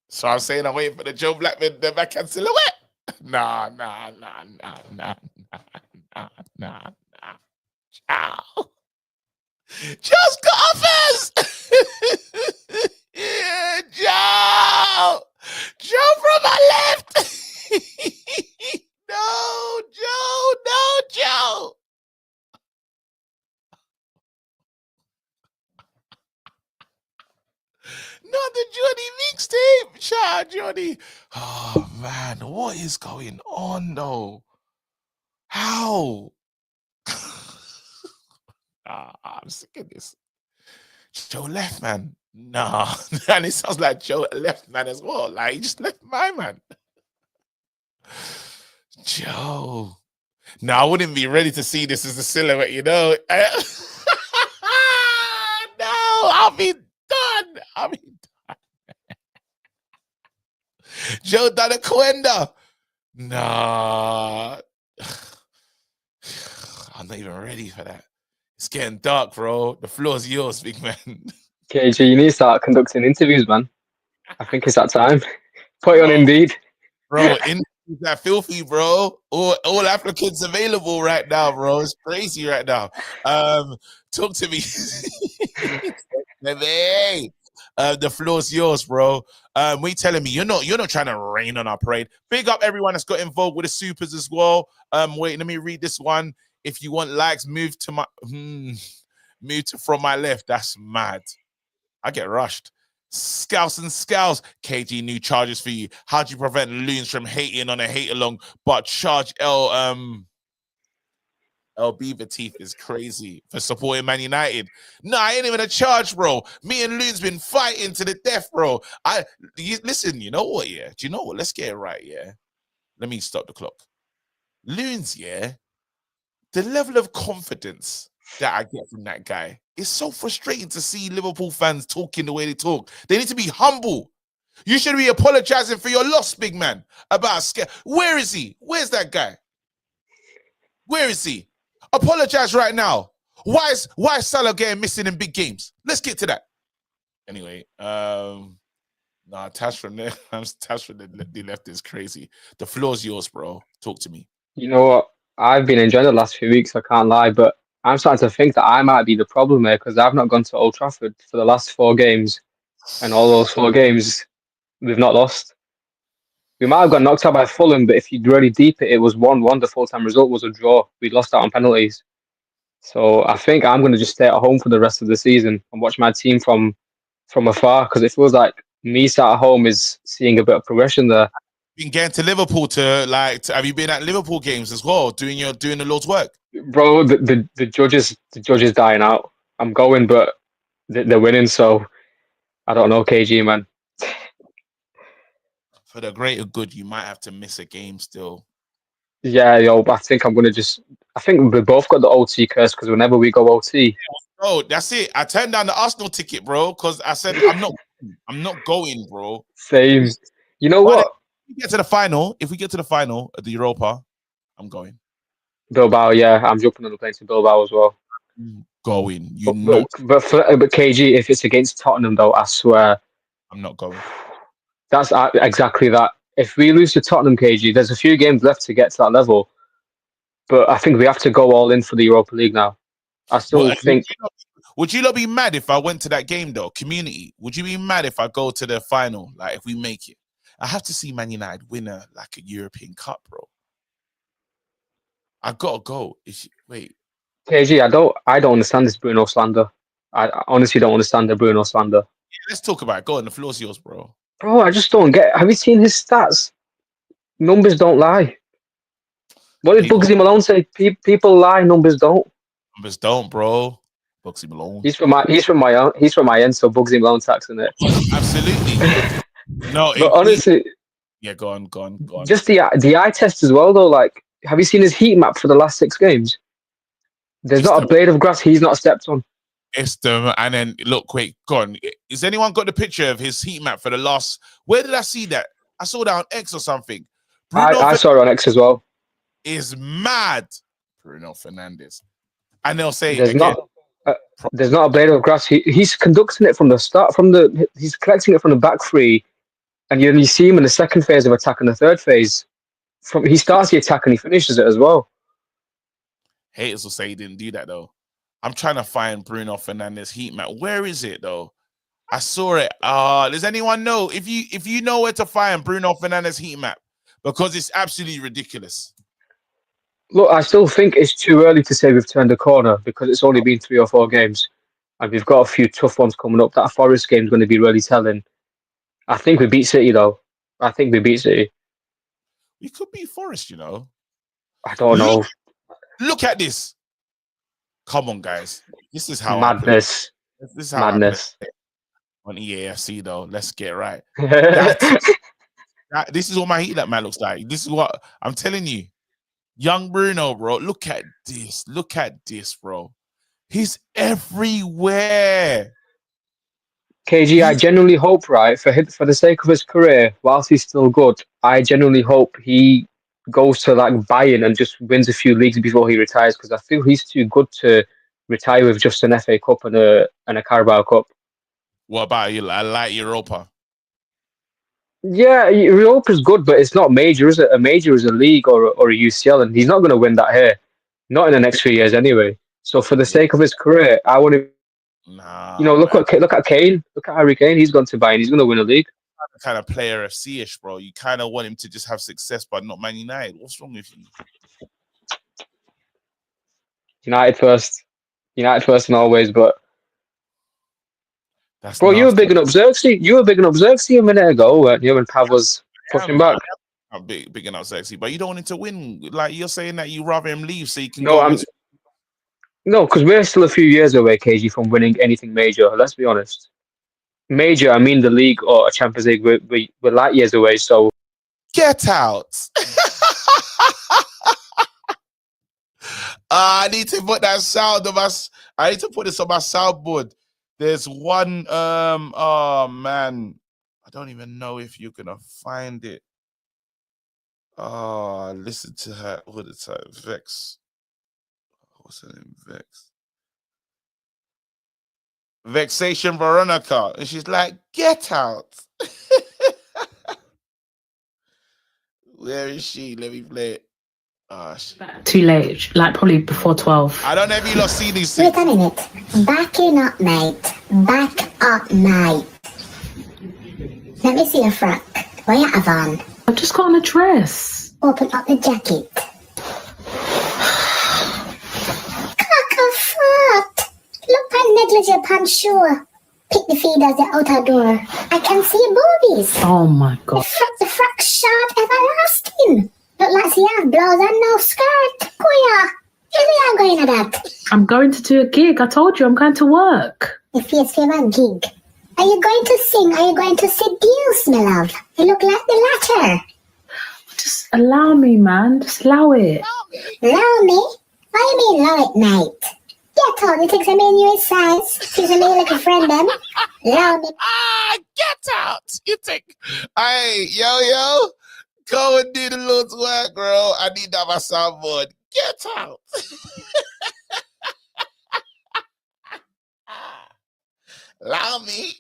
So I'm saying I'm waiting for the Joe Blackman, the backhand silhouette. Nah. Ciao. Just got offers. Yeah, Joe. Joe from my left. No, Joe. Shout out, Johnny. Oh man, what is going on though? How? I'm sick of this. Joe left, man. Nah, and it sounds like Joe left, man, as well. Like he just left my man. Joe. No, I wouldn't be ready to see this as a silhouette, you know. No, I'll be done. Joe Danaquenda. Nah. I'm not even ready for that. It's getting dark, bro. The floor's yours, big man. KG, you need to start conducting interviews, man. I think it's that time. Put it on Indeed. Bro, interviews are filthy, bro. All applicants available right now, bro. It's crazy right now. Talk to me. Hey, the floor's yours, bro. We telling me you're not trying to rain on our parade. Big up everyone that's got involved with the supers as well. Wait, let me read this one. If you want likes, move to from my left. That's mad. I get rushed. Scouse and Scouse. KG, new charges for you. How do you prevent loons from hating on a hate along, but charge L Beaver Teeth is crazy for supporting Man United? No, I ain't even a charge, bro. Me and Loon's been fighting to the death, bro. Listen, you know what, yeah? Do you know what? Let's get it right, yeah? Let me stop the clock. Loons, yeah? The level of confidence that I get from that guy is so frustrating to see Liverpool fans talking the way they talk. They need to be humble. You should be apologizing for your loss, big man. About scare. Where is he? Where's that guy? Where is he? Apologize right now. Why is Salah getting missing in big games? Let's get to that. Anyway, Tash from the left is crazy. The floor's yours, bro. Talk to me. You know what? I've been enjoying the last few weeks, I can't lie, but I'm starting to think that I might be the problem here because I've not gone to Old Trafford for the last 4 games, and all those 4 games we've not lost. We might have got knocked out by Fulham, but if you really deep it, it was 1-1. The full-time result was a draw. We lost out on penalties. So I think I'm going to just stay at home for the rest of the season and watch my team from afar because it feels like me sat at home is seeing a bit of progression there. Been getting to Liverpool have you been at Liverpool games as well, doing the Lord's work? Bro, the judges dying out. I'm going, but they're winning, so I don't know, KG, man. For the greater good, you might have to miss a game still. Yeah, but I think I think we both got the OT curse because whenever we go OT. Oh, that's it. I turned down the Arsenal ticket, bro, because I said I'm not going, bro. Same. You know what? If we get to the final of the Europa, I'm going. Bilbao, yeah, I'm jumping on the plane to Bilbao as well. Going, but KG, if it's against Tottenham, though, I swear, I'm not going. That's exactly that. If we lose to Tottenham, KG, there's a few games left to get to that level, but I think we have to go all in for the Europa League now. I still think. Would you not be mad if I went to that game though? Community, would you be mad if I go to the final? Like if we make it? I have to see Man United win a European Cup, bro. I gotta go. Wait, KG, I don't understand this Bruno slander. I honestly don't understand the Bruno slander. Yeah, let's talk about it. Go on, the floor's yours, bro. Bro, I just don't get. Have you seen his stats? Numbers don't lie. What did Bugsy Malone say? People lie, numbers don't. Numbers don't, bro. Bugsy Malone. He's from my end, so Bugsy Malone taxing it. Absolutely. No, but honestly, yeah, go on. Just the eye test as well, though. Like, have you seen his heat map for the last 6 games? There's not a blade of grass he's not stepped on. It's them, and then look, wait, go on. Has anyone got the picture of his heat map for the last? Where did I see that? I saw that on X or something. I saw it on X as well. Is mad, Bruno Fernandes, and they'll say there's not a blade of grass. He's conducting it from the start. He's collecting it from the back 3, and you see him in the second phase of attack and the third phase. He starts the attack and he finishes it as well. Haters will say he didn't do that though. I'm trying to find Bruno Fernandes heat map. Where is it though? I saw it. Does anyone know if you know where to find Bruno Fernandes heat map? Because it's absolutely ridiculous. Look, I still think it's too early to say we've turned a corner because it's only been 3 or 4 games, and we've got a few tough ones coming up. That Forest game is going to be really telling. I think we beat City though. I think we beat City. We could beat Forest, you know. I don't know. Look at this. Come on, guys. This is how Madness. I play. This is how Madness. I play on EAFC though. Let's get right. This is what my heat that man looks like. This is what I'm telling you. Young Bruno, bro. Look at this. Look at this, bro. He's everywhere. KG, I genuinely hope, right, for the sake of his career, whilst he's still good, I genuinely hope he goes to like Bayern and just wins a few leagues before he retires, because I feel he's too good to retire with just an FA Cup and a Carabao Cup. What about you? I like Europa. Yeah, Europa's good, but it's not major, is it? A major is a league or a UCL, and he's not going to win that here. Not in the next few years, anyway. So for the sake of his career, I want to. Nah, you know, look at Kane. Look at Harry Kane. He's gone to Bayern. He's going to win a league. Kind of player FC-ish, bro. You kind of want him to just have success, but not Man United. What's wrong with you? United first and always, but. That's bro, you were big enough Xerxes. You were big enough Xerxes a minute ago, weren't you? When Pav was pushing back. I'm big enough Xerxes, but you don't want him to win. Like you're saying that you rather him leave so you can No, because we're still a few years away, KG, from winning anything major. Let's be honest. Major, I mean the league or a Champions League. We're light years away. So get out. I need to put that sound on my. I need to put this on my soundboard. There's one. Oh man, I don't even know if you're gonna find it. Oh, listen to her all the time. Vex. What's her name? Vex. Vexation Veronica, and she's like, "Get out." Where is she? Let me play it. Too late, like probably before 12. I don't know if you lot see these Wait things. a minute. Backing up, mate. Back up, mate. Let me see your frock. What you have on? I've just got on a dress. Open up the jacket. Cock-a-foot. Look at negligent pants shoe. Pick the feeders the outer door. I can see boobies. Oh my god. The frock short everlasting. Look like she have blouse and no skirt. Kuya. Where are you going at that? I'm going to do a gig. I told you I'm going to work. Your face favorite gig. Are you going to sing? Are you going to seduce, my love? You look like the latter. Just allow me, man. Just allow it. Allow me? Why you mean allow it, mate? Get on, you think I mean you his size. Think I mean like a friend them. Allow me. Get out. You think, hey, yo, go and do the Lord's work, bro. I need to have a soundboard. Get out. Allow me.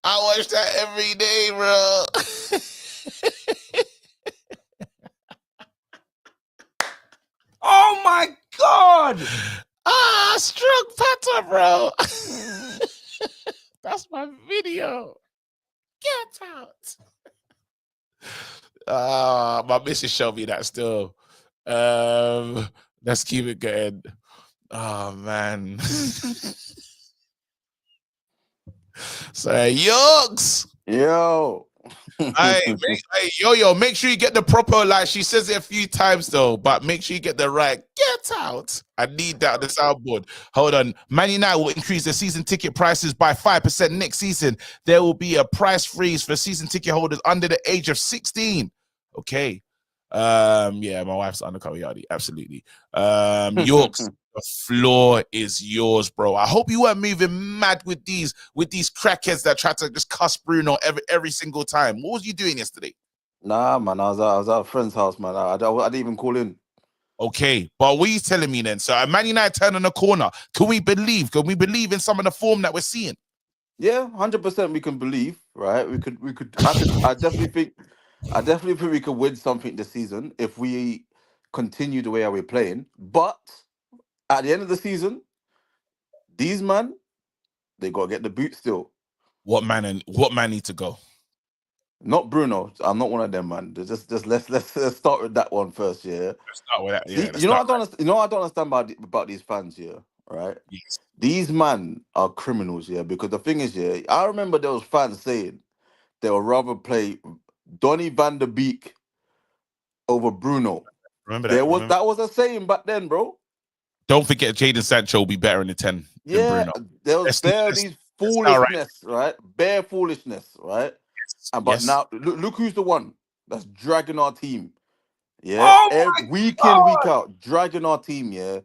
I watch that every day, bro. Oh my god! Strong patter, bro. That's my video. Get out. My missus showed me that still. Let's keep it going. Oh man. So Yorks. Yo. Yo, make sure you get the proper, like she says it a few times though, but make sure you get the right get out. I need that on the soundboard. Hold on. Man United will increase the season ticket prices by 5% next season. There will be a price freeze for season ticket holders under the age of 16. Okay. Yeah, my wife's undercover yardie. Absolutely. Yorks, the floor is yours, bro. I hope you weren't moving mad with these crackheads that try to just cuss Bruno every single time. What was you doing yesterday? Nah, man, I was at a friend's house, man. I didn't even call in. Okay, but what are you telling me then? So Man United turn on the corner. Can we believe? Can we believe in some of the form that we're seeing? Yeah, 100% we can believe, right? We could. I definitely think we could win something this season if we continue the way we're playing. But at the end of the season, these man, they gotta get the boot still. What man need to go? Not Bruno. I'm not one of them, man. Just let's start with that one first, yeah. Let's start with that. Yeah. You know what I don't understand about these fans here. right? Yes. These man are criminals, yeah. Because the thing is, yeah, I remember there was fans saying they would rather play Donny van der Beek over Bruno. Remember There that. was Remember. that was a saying back then, bro. Don't forget, Jadon Sancho will be better in the 10 than Yeah, Bruno. there was bare Let's these start right. foolishness, right? Bare foolishness, right? And but Yes. now look who's the one that's dragging our team. Yeah, Oh my week in, week God. out, dragging our team, yeah,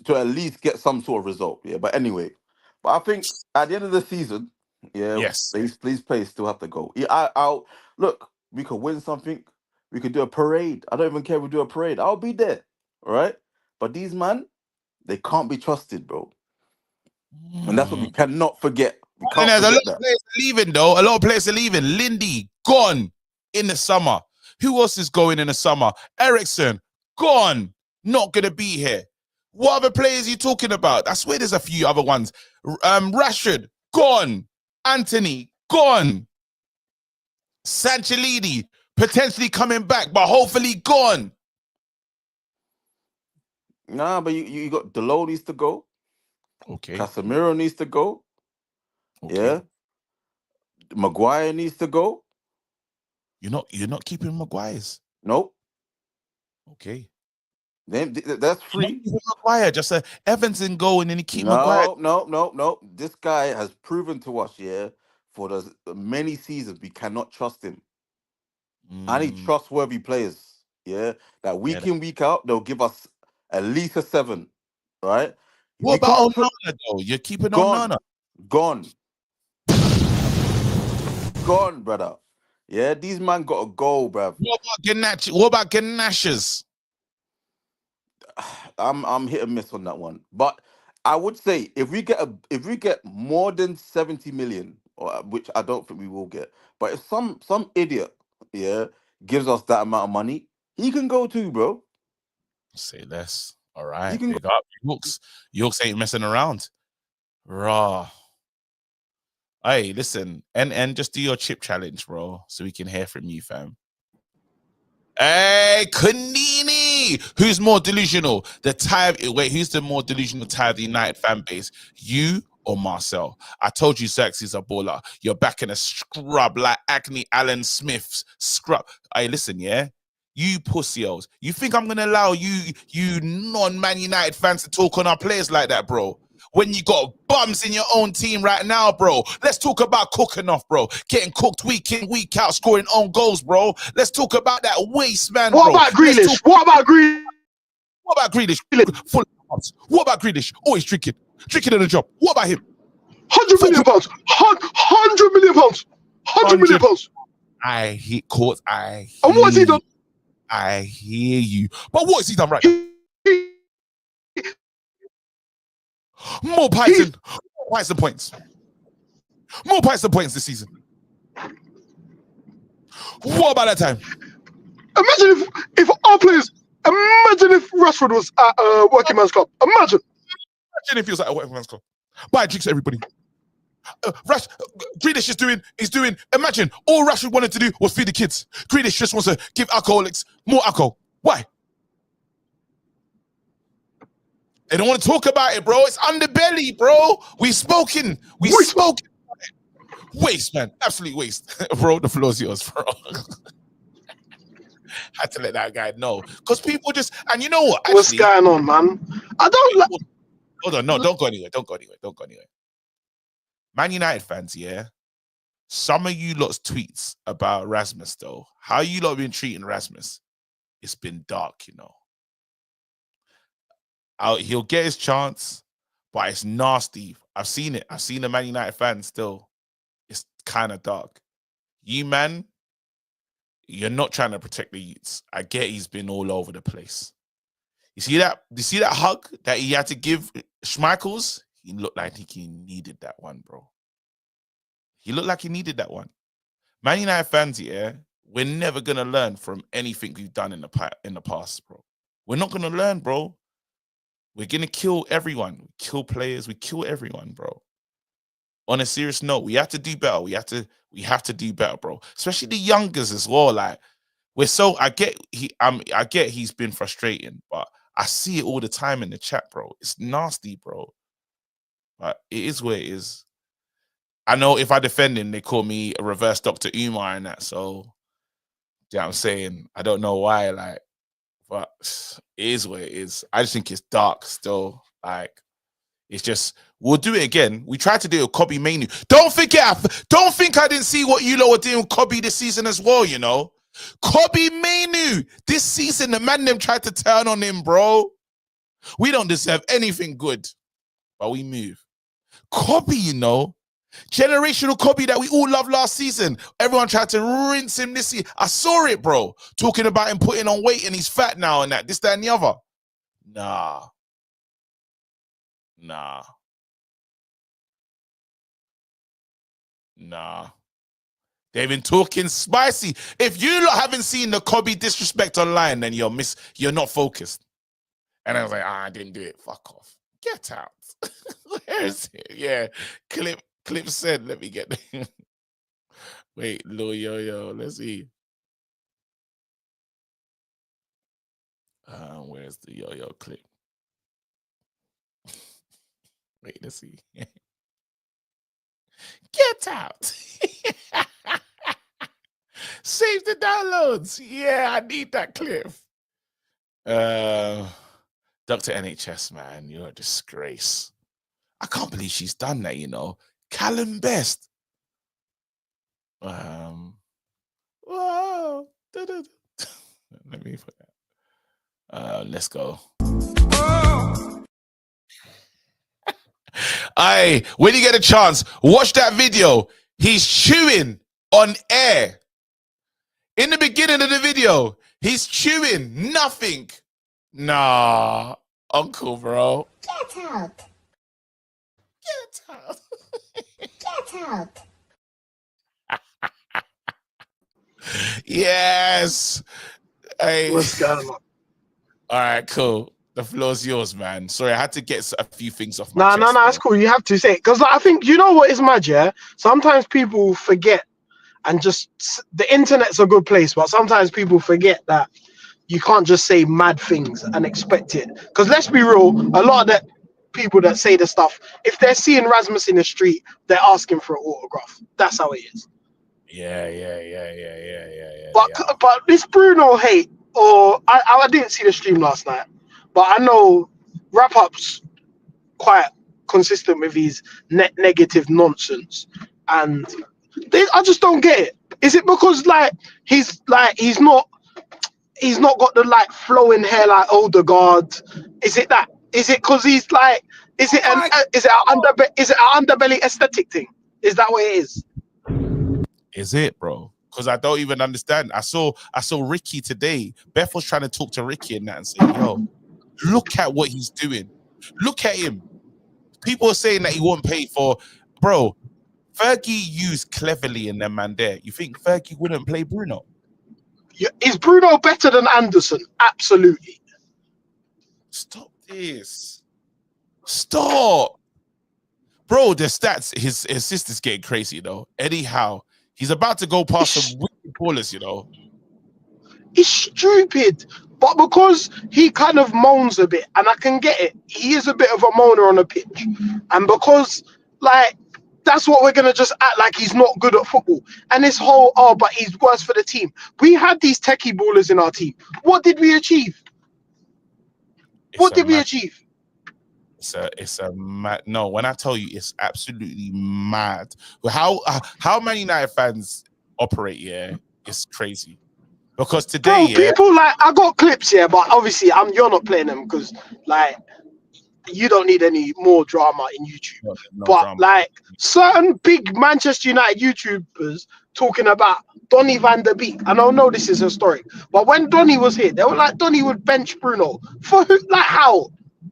to at least get some sort of result. Yeah, but anyway, but I think at the end of the season, yeah, Yes. please players still have to go. Yeah, I'll look. We could win something. We could do a parade. I don't even care if we do a parade. I'll be there, all right? But these man, they can't be trusted, bro. And that's what we cannot forget. We And can't there's a lot forget of that. players leaving, though. A lot of players are leaving. Lindy, gone in the summer. Who else is going in the summer? Ericsson, gone. Not going to be here. What other players are you talking about? I swear there's a few other ones. Rashford, gone. Anthony, gone. Sanchez potentially coming back, but hopefully gone. Nah, but you got Delo needs to go. Okay. Casemiro needs to go. Okay. Yeah. Maguire needs to go. You're not keeping Maguire's. Nope. Okay. That's free. Maguire, just Evans and go and then he keep Maguire. No. This guy has proven to us, yeah, for the many seasons we cannot trust him. I need trustworthy players, yeah, that week in, week out, they'll give us at least a 7, right? What about Onana, though? You're keeping Onana. Gone, brother. Yeah, these man got to go, bruv. What about Ganache? What about Ganaches? I'm hit and miss on that one, but I would say if we get more than 70 million, or which I don't think we will get, but if some idiot, yeah, gives us that amount of money, he can go too, bro. Say less. All right, You can big up. Yorks ain't messing around. Raw. Hey, listen, and just do your chip challenge, bro, so we can hear from you, fam. Hey, Kanini! Who's more delusional? Who's the more delusional tie of the United fan base? You or Marcel? I told you Xerxes a baller. You're back in a scrub like Acne Allen Smith's scrub. Hey, listen, yeah? You pussy-os. You think I'm gonna allow you non-Man United fans to talk on our players like that, bro? When you got bums in your own team right now, bro. Let's talk about cooking off, bro. Getting cooked week in, week out, scoring own goals, bro. Let's talk about that waste, man, What bro. about Grealish? What about Grealish? What about Grealish? Full of bums. What about Grealish? Always drinking in the job. What about him? 100 million pounds. 100 million pounds. 100 million pounds. I hear court. And what has he done? I hear you. But what has he done right now? More points and points. More points and points this season. What about that time? Imagine if our players. Imagine if Rashford was at a working man's club. Imagine if he was at a working man's club. Buy drinks, everybody. Grealish is doing. Imagine all Rashford wanted to do was feed the kids. Grealish just wants to give alcoholics more alcohol. Why? They don't want to talk about it, bro. It's underbelly, bro. We spoken. Waste, man. Absolute waste. Bro, the floor's yours, bro. Had to let that guy know. Because people just, and you know what? Actually, what's going on, man? I don't like. Hold on, no, don't go anywhere. Man United fans, yeah. Some of you lot's tweets about Rasmus, though. How you lot been treating Rasmus? It's been dark, you know. He'll get his chance, but it's nasty. I've seen it. I've seen the Man United fans still. It's kind of dark. You, man, you're not trying to protect the youths. I get he's been all over the place. You see that hug that he had to give Schmeichels? He looked like he needed that one, bro. He looked like he needed that one. Man United fans, yeah, we're never going to learn from anything we've done in the past, bro. We're not going to learn, bro. We're going to kill everyone. We kill players. We kill everyone, bro. On a serious note, we have to do better. We have to do better, bro. Especially the youngers as well. Like, I get he's been frustrating, but I see it all the time in the chat, bro. It's nasty, bro. But it is what it is. I know if I defend him, they call me a reverse Dr. Umar and that. So, you know what I'm saying? I don't know why, like, but it is what it is. I just think it's dark still. Like, it's just, we'll do it again. We tried to do it with Kobe Manu. Don't think I didn't see what you lot were doing with Kobe this season as well, you know? Kobe Manu, this season, the man them tried to turn on him, bro. We don't deserve anything good, but we move. Kobe, you know, generational Kobe that we all loved last season. Everyone tried to rinse him this year. I saw it, bro. Talking about him putting on weight and he's fat now and that, this, that, and the other. Nah. They've been talking spicy. If you lot haven't seen the Kobe disrespect online, then you're not focused. And I was like, I didn't do it. Fuck off. Get out. Where is it? Yeah. Clip said, let me get there. Wait, Lil Yo-Yo. Let's see. Where's the Yo-Yo clip? Wait, let's see. Get out. Save the downloads. Yeah, I need that clip. Dr. NHS, man, you're a disgrace. I can't believe she's done that, you know. Callum Best. Whoa. Let me put that. Let's go. Aye, when you get a chance, watch that video. He's chewing on air. In the beginning of the video, he's chewing nothing. Nah, uncle, bro. Get out. Get out. Get out. Yes. Hey. What's going on? All right, cool. The floor's yours, man. Sorry, I had to get a few things off my chest. No, it's cool. You have to say it. Because I think, you know what is mad, yeah? Sometimes people forget, and just, the internet's a good place, but sometimes people forget that you can't just say mad things and expect it. Because let's be real, a lot of the people that say the stuff, if they're seeing Rasmus in the street, they're asking for an autograph. That's how it is. Yeah. But this Bruno hate, or I didn't see the stream last night, but I know Wrap-Up's quite consistent with his negative nonsense, and I just don't get it. Is it because he's not got the flowing hair like Odegaard? Is it that? Is it because he's is it an underbelly aesthetic thing? Is that what it is? Is it, bro? Because I don't even understand. I saw Ricky today. Beth was trying to talk to Ricky and that and say, yo, look at what he's doing. Look at him. People are saying that he won't pay for, bro. Fergie used cleverly in them man there. You think Fergie wouldn't play Bruno? Yeah, is Bruno better than Anderson? Absolutely. Stop this. Stop. Bro, the stats, his sister's getting crazy, though. Eddie Howe, he's about to go past some wicked ballers, you know. It's stupid. But because he kind of moans a bit, and I can get it, he is a bit of a moaner on the pitch. And because, that's what we're going to just act like he's not good at football. And this whole, but he's worse for the team. We had these techie ballers in our team. What did we achieve? It's a mad. No, when I tell you, it's absolutely mad. How Man United fans operate? Yeah, it's crazy. Because today, people I got clips here, but obviously you're not playing them because you don't need any more drama in YouTube. No but drama. Certain big Manchester United YouTubers talking about Donny van der Beek. And I know this is historic, but when Donny was here, they were like Donny would bench Bruno for who?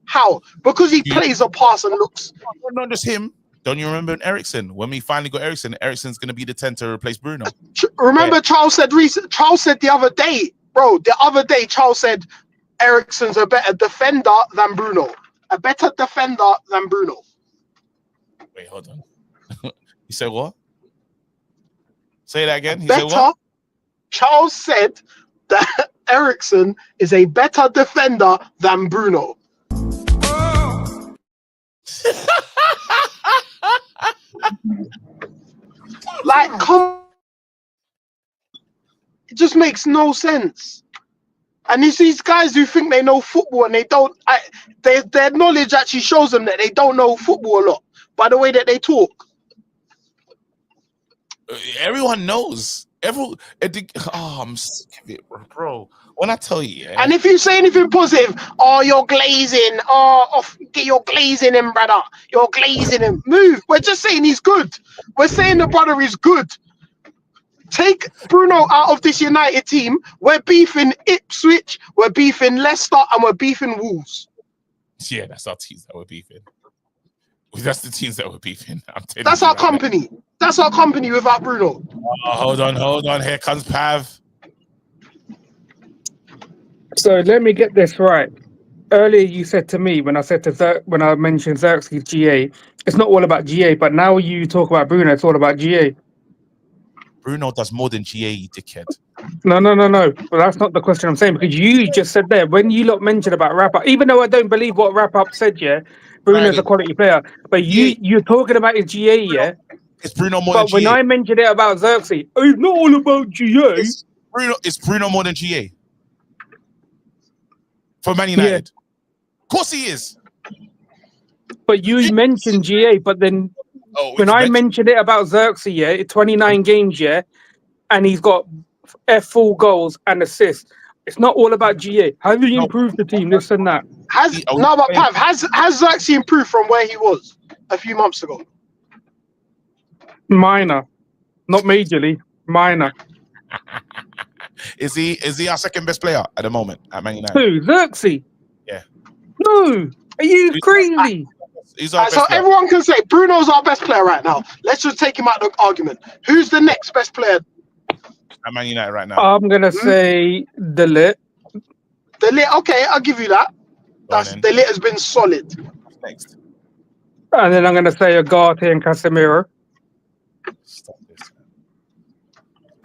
How? Because he plays a pass and looks. Not just him. Don't you remember Ericsson? When we finally got Ericsson, Ericsson's going to be the 10 to replace Bruno. Remember, Charles said the other day, bro. The other day, Charles said Ericsson's a better defender than Bruno. A better defender than Bruno. Wait, hold on. You said what? Say that again. He said what? Charles said that Eriksen is a better defender than Bruno. Like, come, it just makes no sense. And it's these guys who think they know football and they don't. Their knowledge actually shows them that they don't know football a lot by the way that they talk. Everyone knows. I'm sick of it, bro. When I tell you, And if you say anything positive, oh, you're glazing. Oh, you're glazing him, brother. You're glazing him. Move. We're just saying he's good. We're saying the brother is good. Take Bruno out of this United team. We're beefing Ipswich, we're beefing Leicester, and we're beefing Wolves. Yeah, that's our teams that we're beefing. That's the teams that we're beefing. I'm telling That's you our right company. now. That's our company without Bruno. Hold on. Here comes Pav. So let me get this right. Earlier, you said to me when I mentioned Xerxes GA, it's not all about GA. But now you talk about Bruno, it's all about GA. Bruno does more than GA, you dickhead. No. Well, that's not the question I'm saying, because you just said there when you lot mentioned about Wrap Up, even though I don't believe what Wrap Up said, yeah, Bruno's a quality player. But you're talking about his GA, yeah. It's Bruno more than But when GA. I mentioned it about Xerxes, it's not all about GA. It's Bruno more than GA. For Man United. Of course he is. But you mentioned GA, but then when I mentioned it about Xerxes, yeah, 29 games, yeah, and he's got full goals and assists. It's not all about GA. Have you improved the team? This and that. Has Xerxes improved from where he was a few months ago? Minor, not majorly. Minor. Is he our second best player at the moment at Man United? Who? Xerxes? Yeah. No. Are you crazy? He's our So best player. everyone can say Bruno's our best player right now. Let's just take him out of the argument. Who's the next best player at Man United right now? I'm gonna say De Ligt. De Ligt, okay, I'll give you that. De Ligt has been solid. Next. And then I'm gonna say Agate and Casemiro.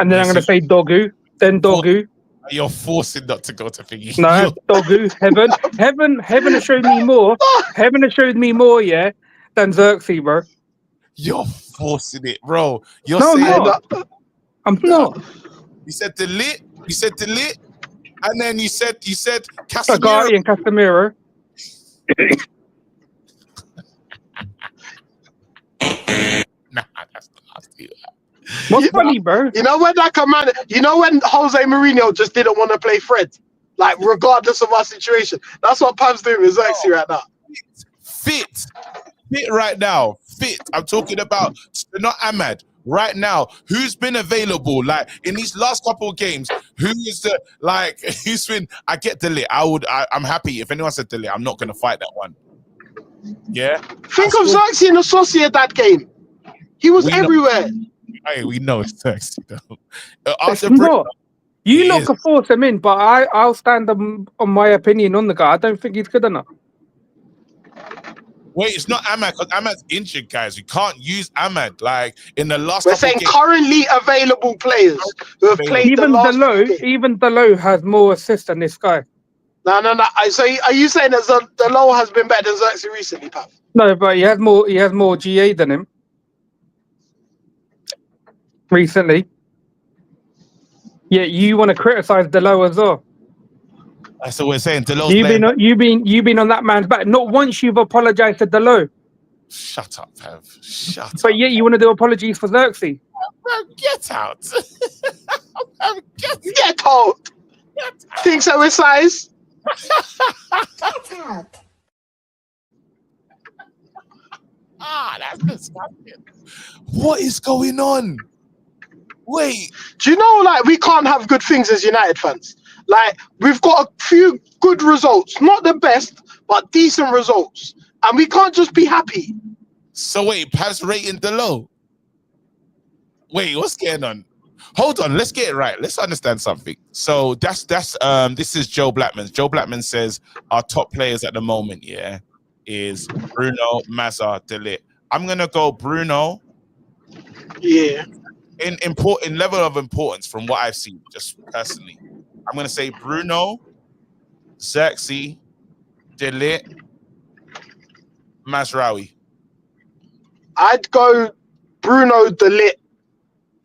And then I'm gonna say Dogu. Then Dogu. You're forcing not to go to thingy. No, Dogu. Heaven has showed me more. Heaven has showed me more, yeah, than Xerxes, bro. You're forcing it, bro. You're No, saying I'm not. I'm not. You said De Ligt, and then you said Casemiro. Agate and Casemiro. Nah, that's not What's funny, bro? You know when when Jose Mourinho just didn't want to play Fred, like regardless of our situation. That's what Pam's doing with Xerxes right now. Fit right now. Fit. I'm talking about not Ahmad. Right now, who's been available? Like in these last couple of games, who's been? I get De Ligt. I'm happy if anyone said De Ligt. I'm not gonna fight that one. Yeah. Think of Xerxes in the Sociedad game. He was everywhere. Hey, we know it's Xerxes though. It's not. You lot can force him in, but I'll stand on my opinion on the guy. I don't think he's good enough. Wait, it's not Ahmad because Ahmad's injured, guys. We can't use Ahmad like in the last. We're saying currently available players who have played even the last. Even Delo has more assists than this guy. No. So are you saying that Delo has been better than Xerxes recently, Pav? No, but he has more GA than him recently. Yeah, you want to criticize Delo as well. That's what we're saying. Delo's you've been on that man's back. Not once you've apologized to Delo. Shut up, Pav. Shut up. But yeah, you want to do apologies for Xerxes. Get out. Get out. Think so with size? Get out. That's disgusting. What is going on? Wait. Do you know, like, we can't have good things as United fans? Like, we've got a few good results. Not the best, but decent results. And we can't just be happy. So wait, Pav's rating Delo. Wait, what's going on? Hold on, let's get it right. Let's understand something. So that's this is Joe Blackman. Joe Blackman says our top players at the moment, yeah, is Bruno, Mazza, De Ligt. I'm gonna go Bruno. Yeah. In level of importance from what I've seen, just personally. I'm going to say Bruno, Xerxes, Delit, Mazraoui. I'd go Bruno, Delit,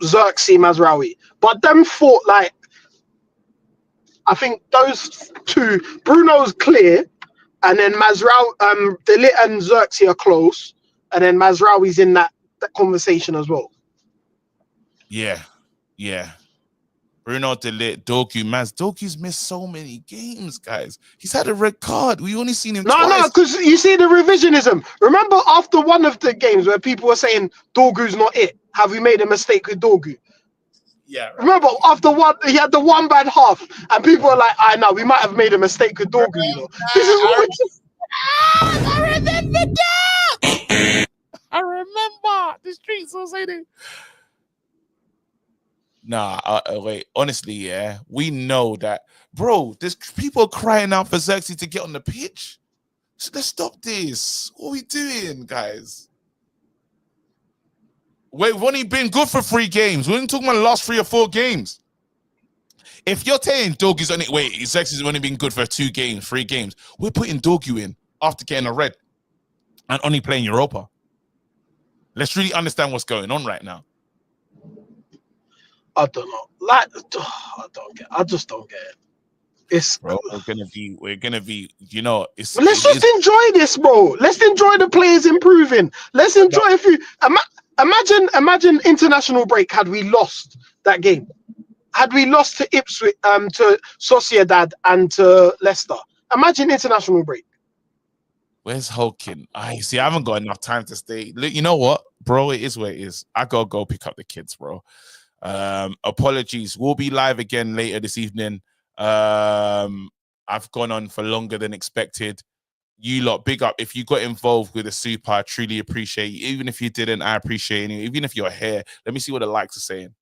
Xerxes, Mazraoui. But them thought like, I think those two, Bruno's clear, and then Delit and Xerxes are close, and then Mazraoui's in that conversation as well. Yeah. Bruno, Delit, Dogu, Dogu's missed so many games, guys. He's had a red card. We only seen him twice. No, because you see the revisionism. Remember after one of the games where people were saying Dogu's not it? Have we made a mistake with Dogu? Yeah. Right. Remember after one, he had the one bad half, and people were like, "I know we might have made a mistake with Dogu." You know, this is what I remember that. I remember the streets were saying. Nah, wait. Honestly, yeah, we know that, bro. There's people crying out for Xerxes to get on the pitch. So let's stop this. What are we doing, guys? Wait, we've only been good for 3 games. We're only talking about the last 3 or 4 games. If you're saying Dogu's only Xerxes has only been good for 2 games, 3 games, we're putting Dogu in after getting a red and only playing Europa. Let's really understand what's going on right now. I don't know. Like, I just don't get it. It's bro. We're gonna be. You know, it's. Let's just enjoy this, bro. Let's enjoy the players improving. Let's enjoy a few. Imagine international break. Had we lost that game, had we lost to Ipswich, to Sociedad, and to Leicester. Imagine international break. Where's Hulkin? I haven't got enough time to stay. Look, you know what, bro? It is what it is. I gotta go pick up the kids, bro. Apologies. We'll be live again later this evening. I've gone on for longer than expected. You lot, big up. If you got involved with the super, I truly appreciate you. Even if you didn't, I appreciate you. Even if you're here, let me see what the likes are saying.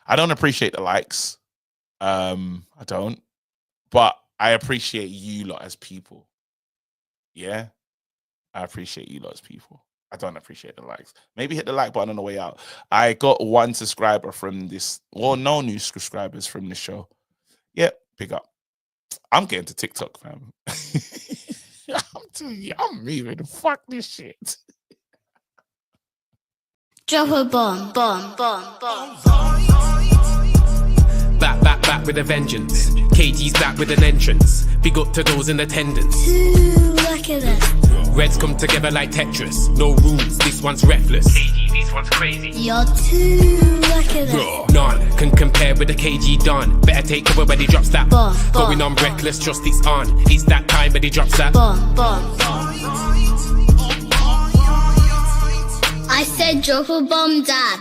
I don't appreciate the likes. I don't. But I appreciate you lot as people. Yeah? I appreciate you lot as people. I don't appreciate the likes. Maybe hit the like button on the way out. I got 1 subscriber from this. Well, no new subscribers from the show. Yep, pick up. I'm getting to TikTok, fam. I'm moving. Fuck this shit. Drop a bomb. Back with a vengeance. KG's back with an entrance. Big up to those in attendance. Ooh, look at that. Reds come together like Tetris. No rules, this one's reckless. KG, this one's crazy. You're too lucky. None can compare with the KG Don. Better take cover when he drops that. Going on reckless, just it's on. It's that time when he drops that. I said drop a bomb, Dad.